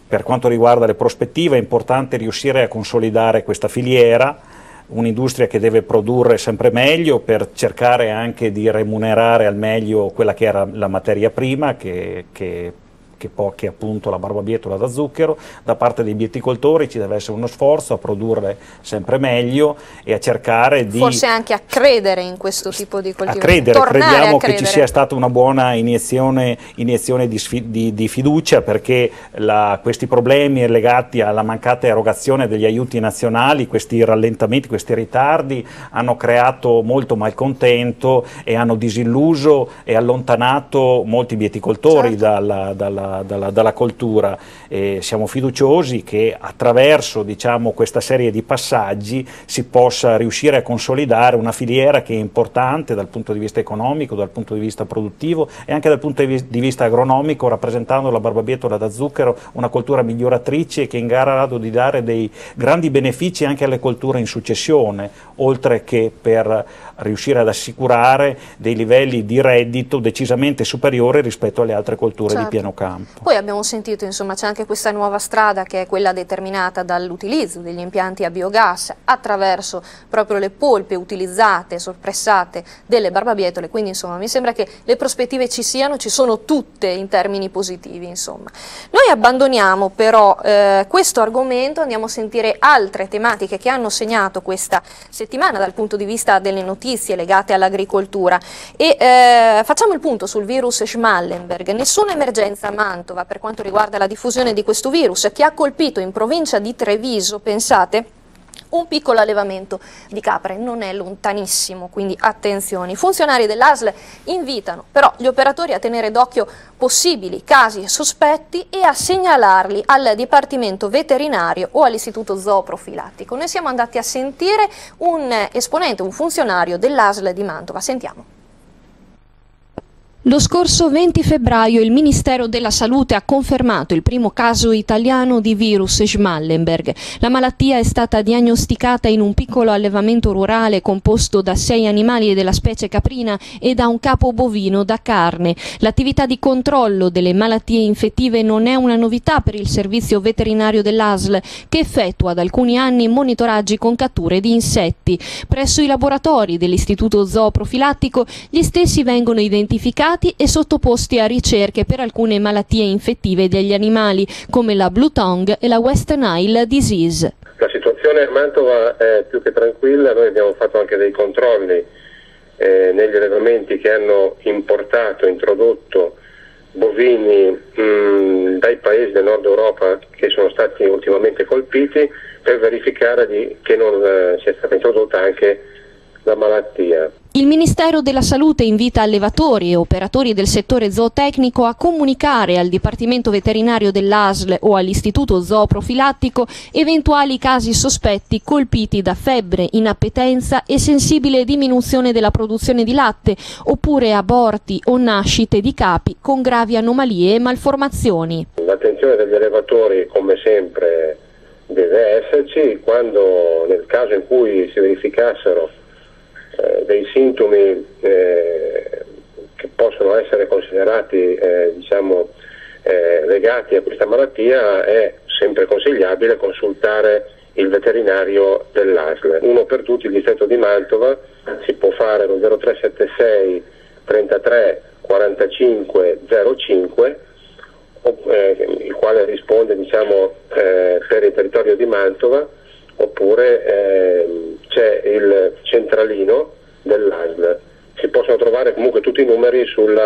Per quanto riguarda le prospettive è importante riuscire a consolidare questa filiera, un'industria che deve produrre sempre meglio per cercare anche di remunerare al meglio quella che era la materia prima, che è appunto la barbabietola da zucchero. Da parte dei viticoltori ci deve essere uno sforzo a produrre sempre meglio e a cercare di... Forse anche a credere in questo tipo di coltivazione. Crediamo che ci sia stata una buona iniezione di fiducia, perché questi problemi legati alla mancata erogazione degli aiuti nazionali, questi rallentamenti, questi ritardi hanno creato molto malcontento e hanno disilluso e allontanato molti viticoltori dalla coltura. Siamo fiduciosi che attraverso, diciamo, questa serie di passaggi si possa riuscire a consolidare una filiera che è importante dal punto di vista economico, dal punto di vista produttivo e anche dal punto di vista agronomico, rappresentando la barbabietola da zucchero una coltura miglioratrice che è in grado di dare dei grandi benefici anche alle colture in successione, oltre che per riuscire ad assicurare dei livelli di reddito decisamente superiori rispetto alle altre colture di pieno campo. Poi abbiamo sentito, insomma, c'è anche questa nuova strada che è quella determinata dall'utilizzo degli impianti a biogas attraverso proprio le polpe utilizzate, sorpressate delle barbabietole, quindi insomma mi sembra che le prospettive ci sono tutte in termini positivi, insomma. Noi abbandoniamo però questo argomento, andiamo a sentire altre tematiche che hanno segnato questa settimana dal punto di vista delle notizie legate all'agricoltura e facciamo il punto sul virus Schmallenberg. Nessuna emergenza a Mantova per quanto riguarda la diffusione di questo virus che ha colpito in provincia di Treviso, pensate, un piccolo allevamento di capre, non è lontanissimo, quindi attenzione. I funzionari dell'ASL invitano però gli operatori a tenere d'occhio possibili casi sospetti e a segnalarli al Dipartimento Veterinario o all'Istituto Zooprofilattico. Noi siamo andati a sentire un esponente, un funzionario dell'ASL di Mantova, sentiamo. Lo scorso 20 febbraio il Ministero della Salute ha confermato il primo caso italiano di virus Schmallenberg. La malattia è stata diagnosticata in un piccolo allevamento rurale composto da 6 animali della specie caprina e da un capo bovino da carne. L'attività di controllo delle malattie infettive non è una novità per il servizio veterinario dell'ASL, che effettua da alcuni anni monitoraggi con catture di insetti. Presso i laboratori dell'Istituto Zooprofilattico gli stessi vengono identificati e sottoposti a ricerche per alcune malattie infettive degli animali, come la Blue Tongue e la West Nile Disease. La situazione a Mantova è più che tranquilla, noi abbiamo fatto anche dei controlli negli allevamenti che hanno introdotto bovini dai paesi del nord Europa che sono stati ultimamente colpiti, per verificare che non sia stata introdotta anche la malattia. Il Ministero della Salute invita allevatori e operatori del settore zootecnico a comunicare al Dipartimento Veterinario dell'ASL o all'Istituto Zooprofilattico eventuali casi sospetti colpiti da febbre, inappetenza e sensibile diminuzione della produzione di latte, oppure aborti o nascite di capi con gravi anomalie e malformazioni. L'attenzione degli allevatori, come sempre, deve esserci quando, nel caso in cui si verificassero dei sintomi che possono essere considerati legati a questa malattia, è sempre consigliabile consultare il veterinario dell'ASL. Uno per tutti, il distretto di Mantova, si può fare lo 0376 33 45 05, il quale risponde per il territorio di Mantova, oppure c'è il centralino dell'ASL. Si possono trovare comunque tutti i numeri sul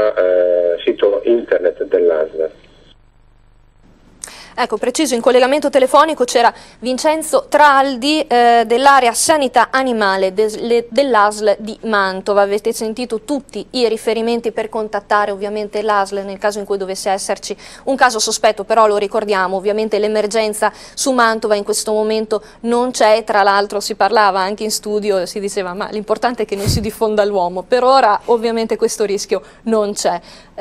sito internet dell'ASL. Ecco, preciso, in collegamento telefonico c'era Vincenzo Traldi dell'area sanità animale dell'ASL di Mantova. Avete sentito tutti i riferimenti per contattare ovviamente l'ASL nel caso in cui dovesse esserci un caso sospetto, però lo ricordiamo, ovviamente l'emergenza su Mantova in questo momento non c'è. Tra l'altro si parlava anche in studio, si diceva ma l'importante è che non si diffonda l'uomo. Per ora ovviamente questo rischio non c'è.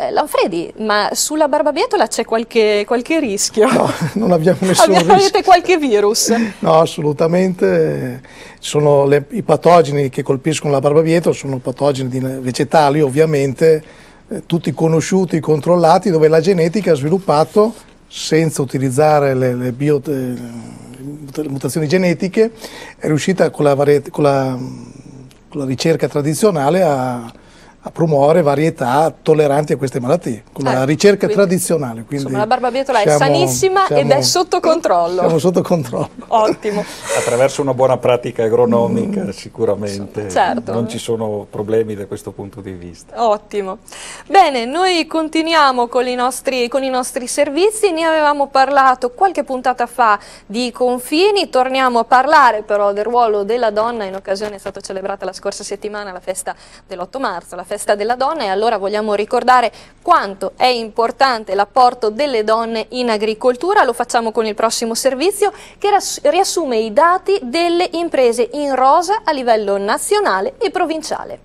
Lanfredi, ma sulla barbabietola c'è qualche rischio? No, non abbiamo nessun rischio. Avete qualche virus? No, assolutamente. I patogeni che colpiscono la barbabietola sono patogeni vegetali, ovviamente, tutti conosciuti, controllati, dove la genetica ha sviluppato, senza utilizzare le mutazioni genetiche, è riuscita con la ricerca tradizionale a promuovere varietà tolleranti a queste malattie, con la ricerca tradizionale. Quindi insomma, la barbabietola è sanissima ed è sotto controllo. Siamo sotto controllo. Ottimo. Attraverso una buona pratica agronomica sicuramente certo. Non ci sono problemi da questo punto di vista. Ottimo. Bene, noi continuiamo con i nostri servizi, ne avevamo parlato qualche puntata fa di confini, torniamo a parlare però del ruolo della donna, in occasione è stata celebrata la scorsa settimana la festa dell'8 marzo, la festa della donna, e allora vogliamo ricordare quanto è importante l'apporto delle donne in agricoltura. Lo facciamo con il prossimo servizio che riassume i dati delle imprese in rosa a livello nazionale e provinciale.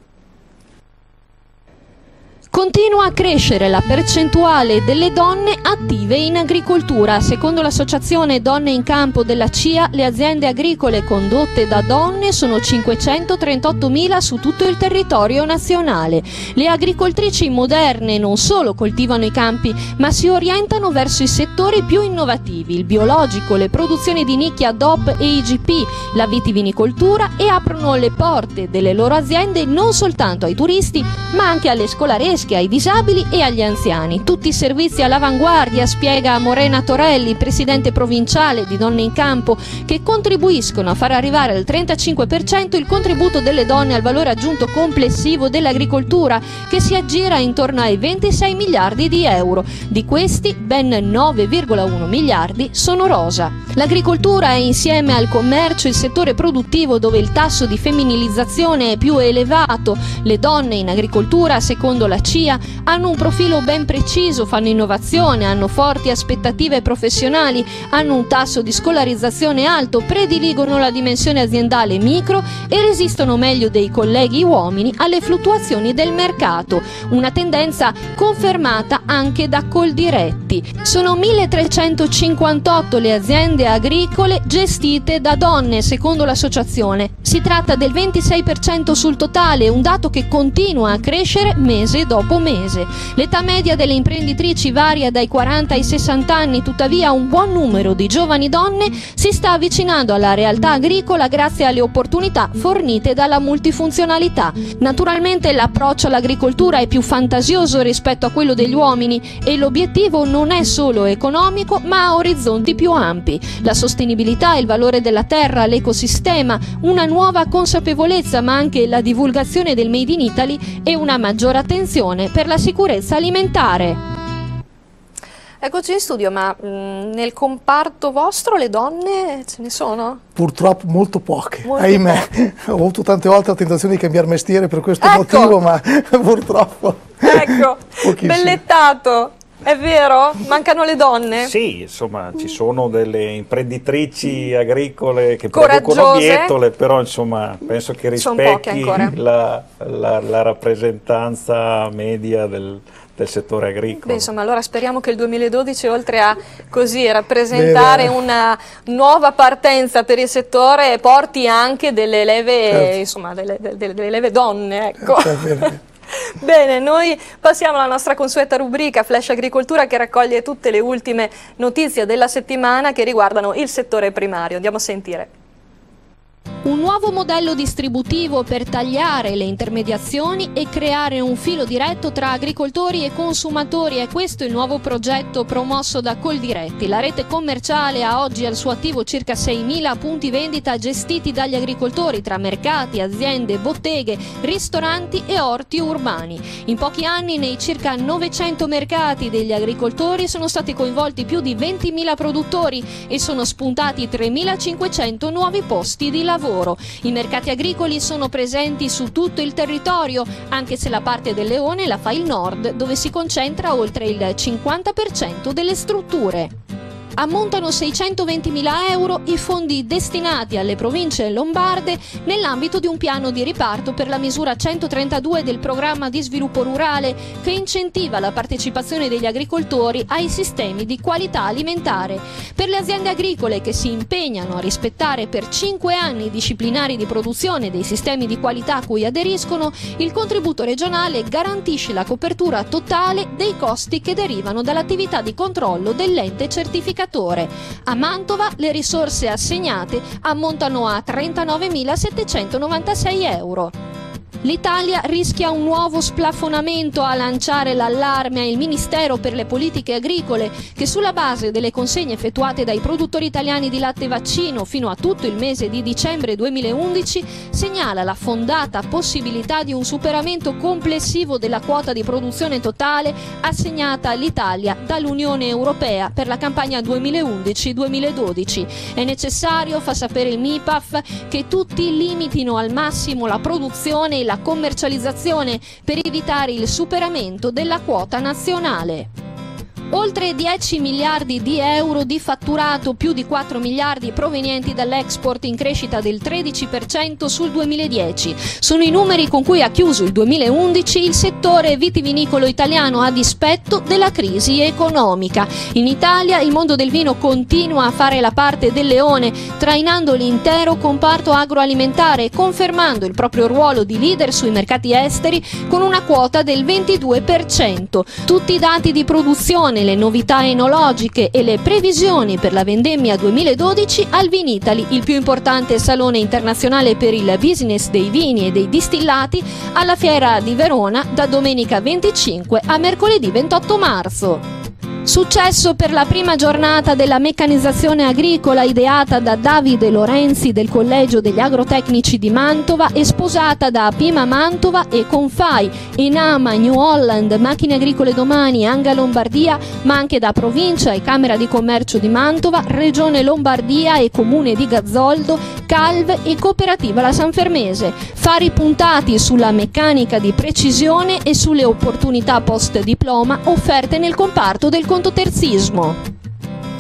Continua a crescere la percentuale delle donne attive in agricoltura. Secondo l'associazione Donne in Campo della CIA, le aziende agricole condotte da donne sono 538.000 su tutto il territorio nazionale. Le agricoltrici moderne non solo coltivano i campi, ma si orientano verso i settori più innovativi, il biologico, le produzioni di nicchia DOP e IGP, la vitivinicoltura, e aprono le porte delle loro aziende non soltanto ai turisti, ma anche alle scolaresche, ai disabili e agli anziani. Tutti i servizi all'avanguardia, spiega Morena Torelli, presidente provinciale di Donne in Campo, che contribuiscono a far arrivare al 35% il contributo delle donne al valore aggiunto complessivo dell'agricoltura, che si aggira intorno ai 26 miliardi di euro. Di questi, ben 9,1 miliardi sono rosa. L'agricoltura è, insieme al commercio, il settore produttivo dove il tasso di femminilizzazione è più elevato. Le donne in agricoltura, secondo la CIA hanno un profilo ben preciso, fanno innovazione, hanno forti aspettative professionali, hanno un tasso di scolarizzazione alto, prediligono la dimensione aziendale micro e resistono meglio dei colleghi uomini alle fluttuazioni del mercato, una tendenza confermata anche da Coldiretti. Sono 1358 le aziende agricole gestite da donne, secondo l'associazione. Si tratta del 26% sul totale, un dato che continua a crescere mese dopo mese. L'età media delle imprenditrici varia dai 40 ai 60 anni, tuttavia un buon numero di giovani donne si sta avvicinando alla realtà agricola grazie alle opportunità fornite dalla multifunzionalità. Naturalmente l'approccio all'agricoltura è più fantasioso rispetto a quello degli uomini e l'obiettivo non è solo economico ma ha orizzonti più ampi. La sostenibilità, il valore della terra, l'ecosistema, una nuova consapevolezza ma anche la divulgazione del Made in Italy e una maggiore attenzione per la sicurezza alimentare. Eccoci in studio, ma nel comparto vostro le donne ce ne sono? Purtroppo molto poche, ahimè. Ho avuto tante volte la tentazione di cambiare mestiere per questo motivo, ma purtroppo bellettato. È vero? Mancano le donne? Sì, insomma, ci sono delle imprenditrici agricole che producono bietole, però insomma penso che rispecchi la rappresentanza media del settore agricolo. Beh, insomma, allora speriamo che il 2012, oltre a così rappresentare una nuova partenza per il settore, porti anche delle leve, insomma, delle leve donne, ecco. Bene, noi passiamo alla nostra consueta rubrica Flash Agricoltura, che raccoglie tutte le ultime notizie della settimana che riguardano il settore primario. Andiamo a sentire. Un nuovo modello distributivo per tagliare le intermediazioni e creare un filo diretto tra agricoltori e consumatori. È questo il nuovo progetto promosso da Coldiretti. La rete commerciale ha oggi al suo attivo circa 6.000 punti vendita gestiti dagli agricoltori tra mercati, aziende, botteghe, ristoranti e orti urbani. In pochi anni nei circa 900 mercati degli agricoltori sono stati coinvolti più di 20.000 produttori e sono spuntati 3.500 nuovi posti di lavoro. I mercati agricoli sono presenti su tutto il territorio, anche se la parte del leone la fa il nord, dove si concentra oltre il 50% delle strutture. Ammontano 620.000 euro i fondi destinati alle province lombarde nell'ambito di un piano di riparto per la misura 132 del programma di sviluppo rurale che incentiva la partecipazione degli agricoltori ai sistemi di qualità alimentare. Per le aziende agricole che si impegnano a rispettare per 5 anni i disciplinari di produzione dei sistemi di qualità a cui aderiscono, il contributo regionale garantisce la copertura totale dei costi che derivano dall'attività di controllo dell'ente certificatore. A Mantova le risorse assegnate ammontano a 39.796 euro. L'Italia rischia un nuovo splafonamento. A lanciare l'allarme il Ministero per le politiche agricole, che sulla base delle consegne effettuate dai produttori italiani di latte vaccino fino a tutto il mese di dicembre 2011 segnala la fondata possibilità di un superamento complessivo della quota di produzione totale assegnata all'Italia dall'Unione Europea per la campagna 2011-2012. È necessario, fa sapere il MIPAF, che tutti limitino al massimo la produzione e la commercializzazione per evitare il superamento della quota nazionale. Oltre 10 miliardi di euro di fatturato, più di 4 miliardi provenienti dall'export, in crescita del 13% sul 2010. Sono i numeri con cui ha chiuso il 2011 il settore vitivinicolo italiano a dispetto della crisi economica. In Italia il mondo del vino continua a fare la parte del leone, trainando l'intero comparto agroalimentare e confermando il proprio ruolo di leader sui mercati esteri con una quota del 22%. Tutti i dati di produzione, le novità enologiche e le previsioni per la vendemmia 2012 al Vinitaly, il più importante salone internazionale per il business dei vini e dei distillati, alla Fiera di Verona da domenica 25 a mercoledì 28 marzo. Successo per la prima giornata della meccanizzazione agricola ideata da Davide Lorenzi del Collegio degli Agrotecnici di Mantova e sposata da Pima Mantova e Confai, Enama, New Holland, Macchine Agricole Domani, Anga Lombardia, ma anche da Provincia e Camera di Commercio di Mantova, Regione Lombardia e Comune di Gazzoldo, Calv e Cooperativa La Sanfermese. Fari puntati sulla meccanica di precisione e sulle opportunità post diploma offerte nel comparto del contoterzismo.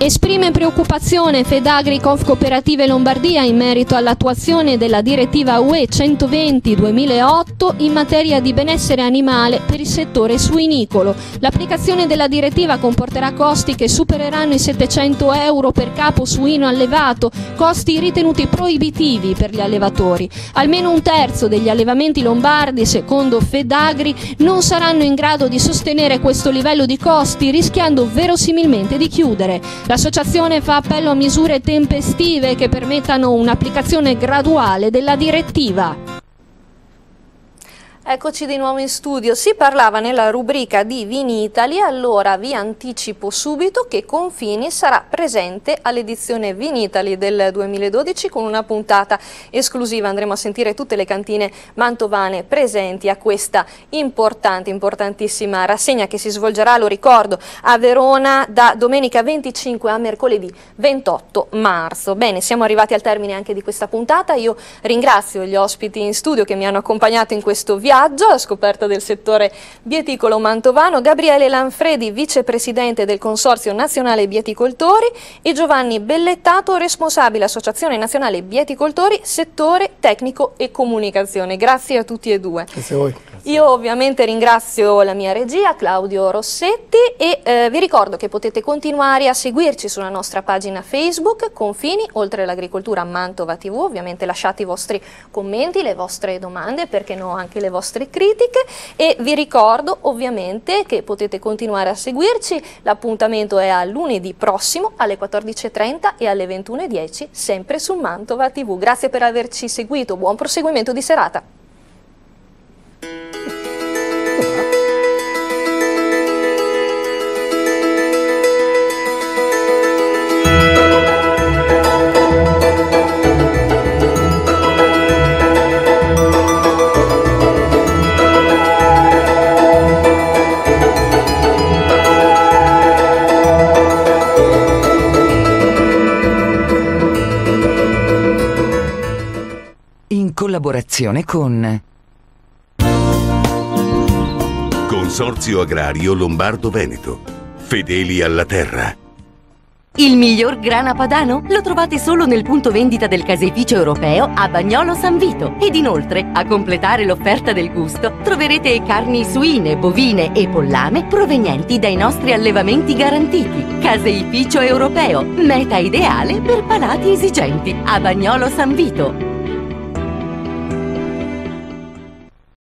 Esprime preoccupazione Fedagri Conf Cooperative Lombardia in merito all'attuazione della direttiva UE 120/2008 in materia di benessere animale per il settore suinicolo. L'applicazione della direttiva comporterà costi che supereranno i 700 euro per capo suino allevato, costi ritenuti proibitivi per gli allevatori. Almeno un terzo degli allevamenti lombardi, secondo Fedagri, non saranno in grado di sostenere questo livello di costi, rischiando verosimilmente di chiudere. L'associazione fa appello a misure tempestive che permettano un'applicazione graduale della direttiva. Eccoci di nuovo in studio. Si parlava nella rubrica di Vinitaly, allora vi anticipo subito che Confini sarà presente all'edizione Vinitaly del 2012 con una puntata esclusiva. Andremo a sentire tutte le cantine mantovane presenti a questa importantissima rassegna che si svolgerà, lo ricordo, a Verona da domenica 25 a mercoledì 28 marzo. Bene, siamo arrivati al termine anche di questa puntata. Io ringrazio gli ospiti in studio che mi hanno accompagnato in questo viaggio alla scoperta del settore bieticolo mantovano, Gabriele Lanfredi, vicepresidente del Consorzio Nazionale Bieticoltori, e Giovanni Bellettato, responsabile Associazione Nazionale Bieticoltori, settore tecnico e comunicazione. Grazie a tutti e due. Grazie a voi. Io ovviamente ringrazio la mia regia, Claudio Rossetti, e vi ricordo che potete continuare a seguirci sulla nostra pagina Facebook, Confini, oltre l'agricoltura Mantova TV. Ovviamente lasciate i vostri commenti, le vostre domande, perché no anche le vostre critiche, e vi ricordo ovviamente che potete continuare a seguirci. L'appuntamento è a lunedì prossimo alle 14:30 e alle 21:10 sempre su Mantova TV. Grazie per averci seguito, buon proseguimento di serata. In collaborazione con Consorzio Agrario Lombardo-Veneto. Fedeli alla terra. Il miglior grana padano lo trovate solo nel punto vendita del caseificio europeo a Bagnolo San Vito. Ed inoltre, a completare l'offerta del gusto, troverete carni suine, bovine e pollame provenienti dai nostri allevamenti garantiti. Caseificio europeo, meta ideale per palati esigenti, a Bagnolo San Vito.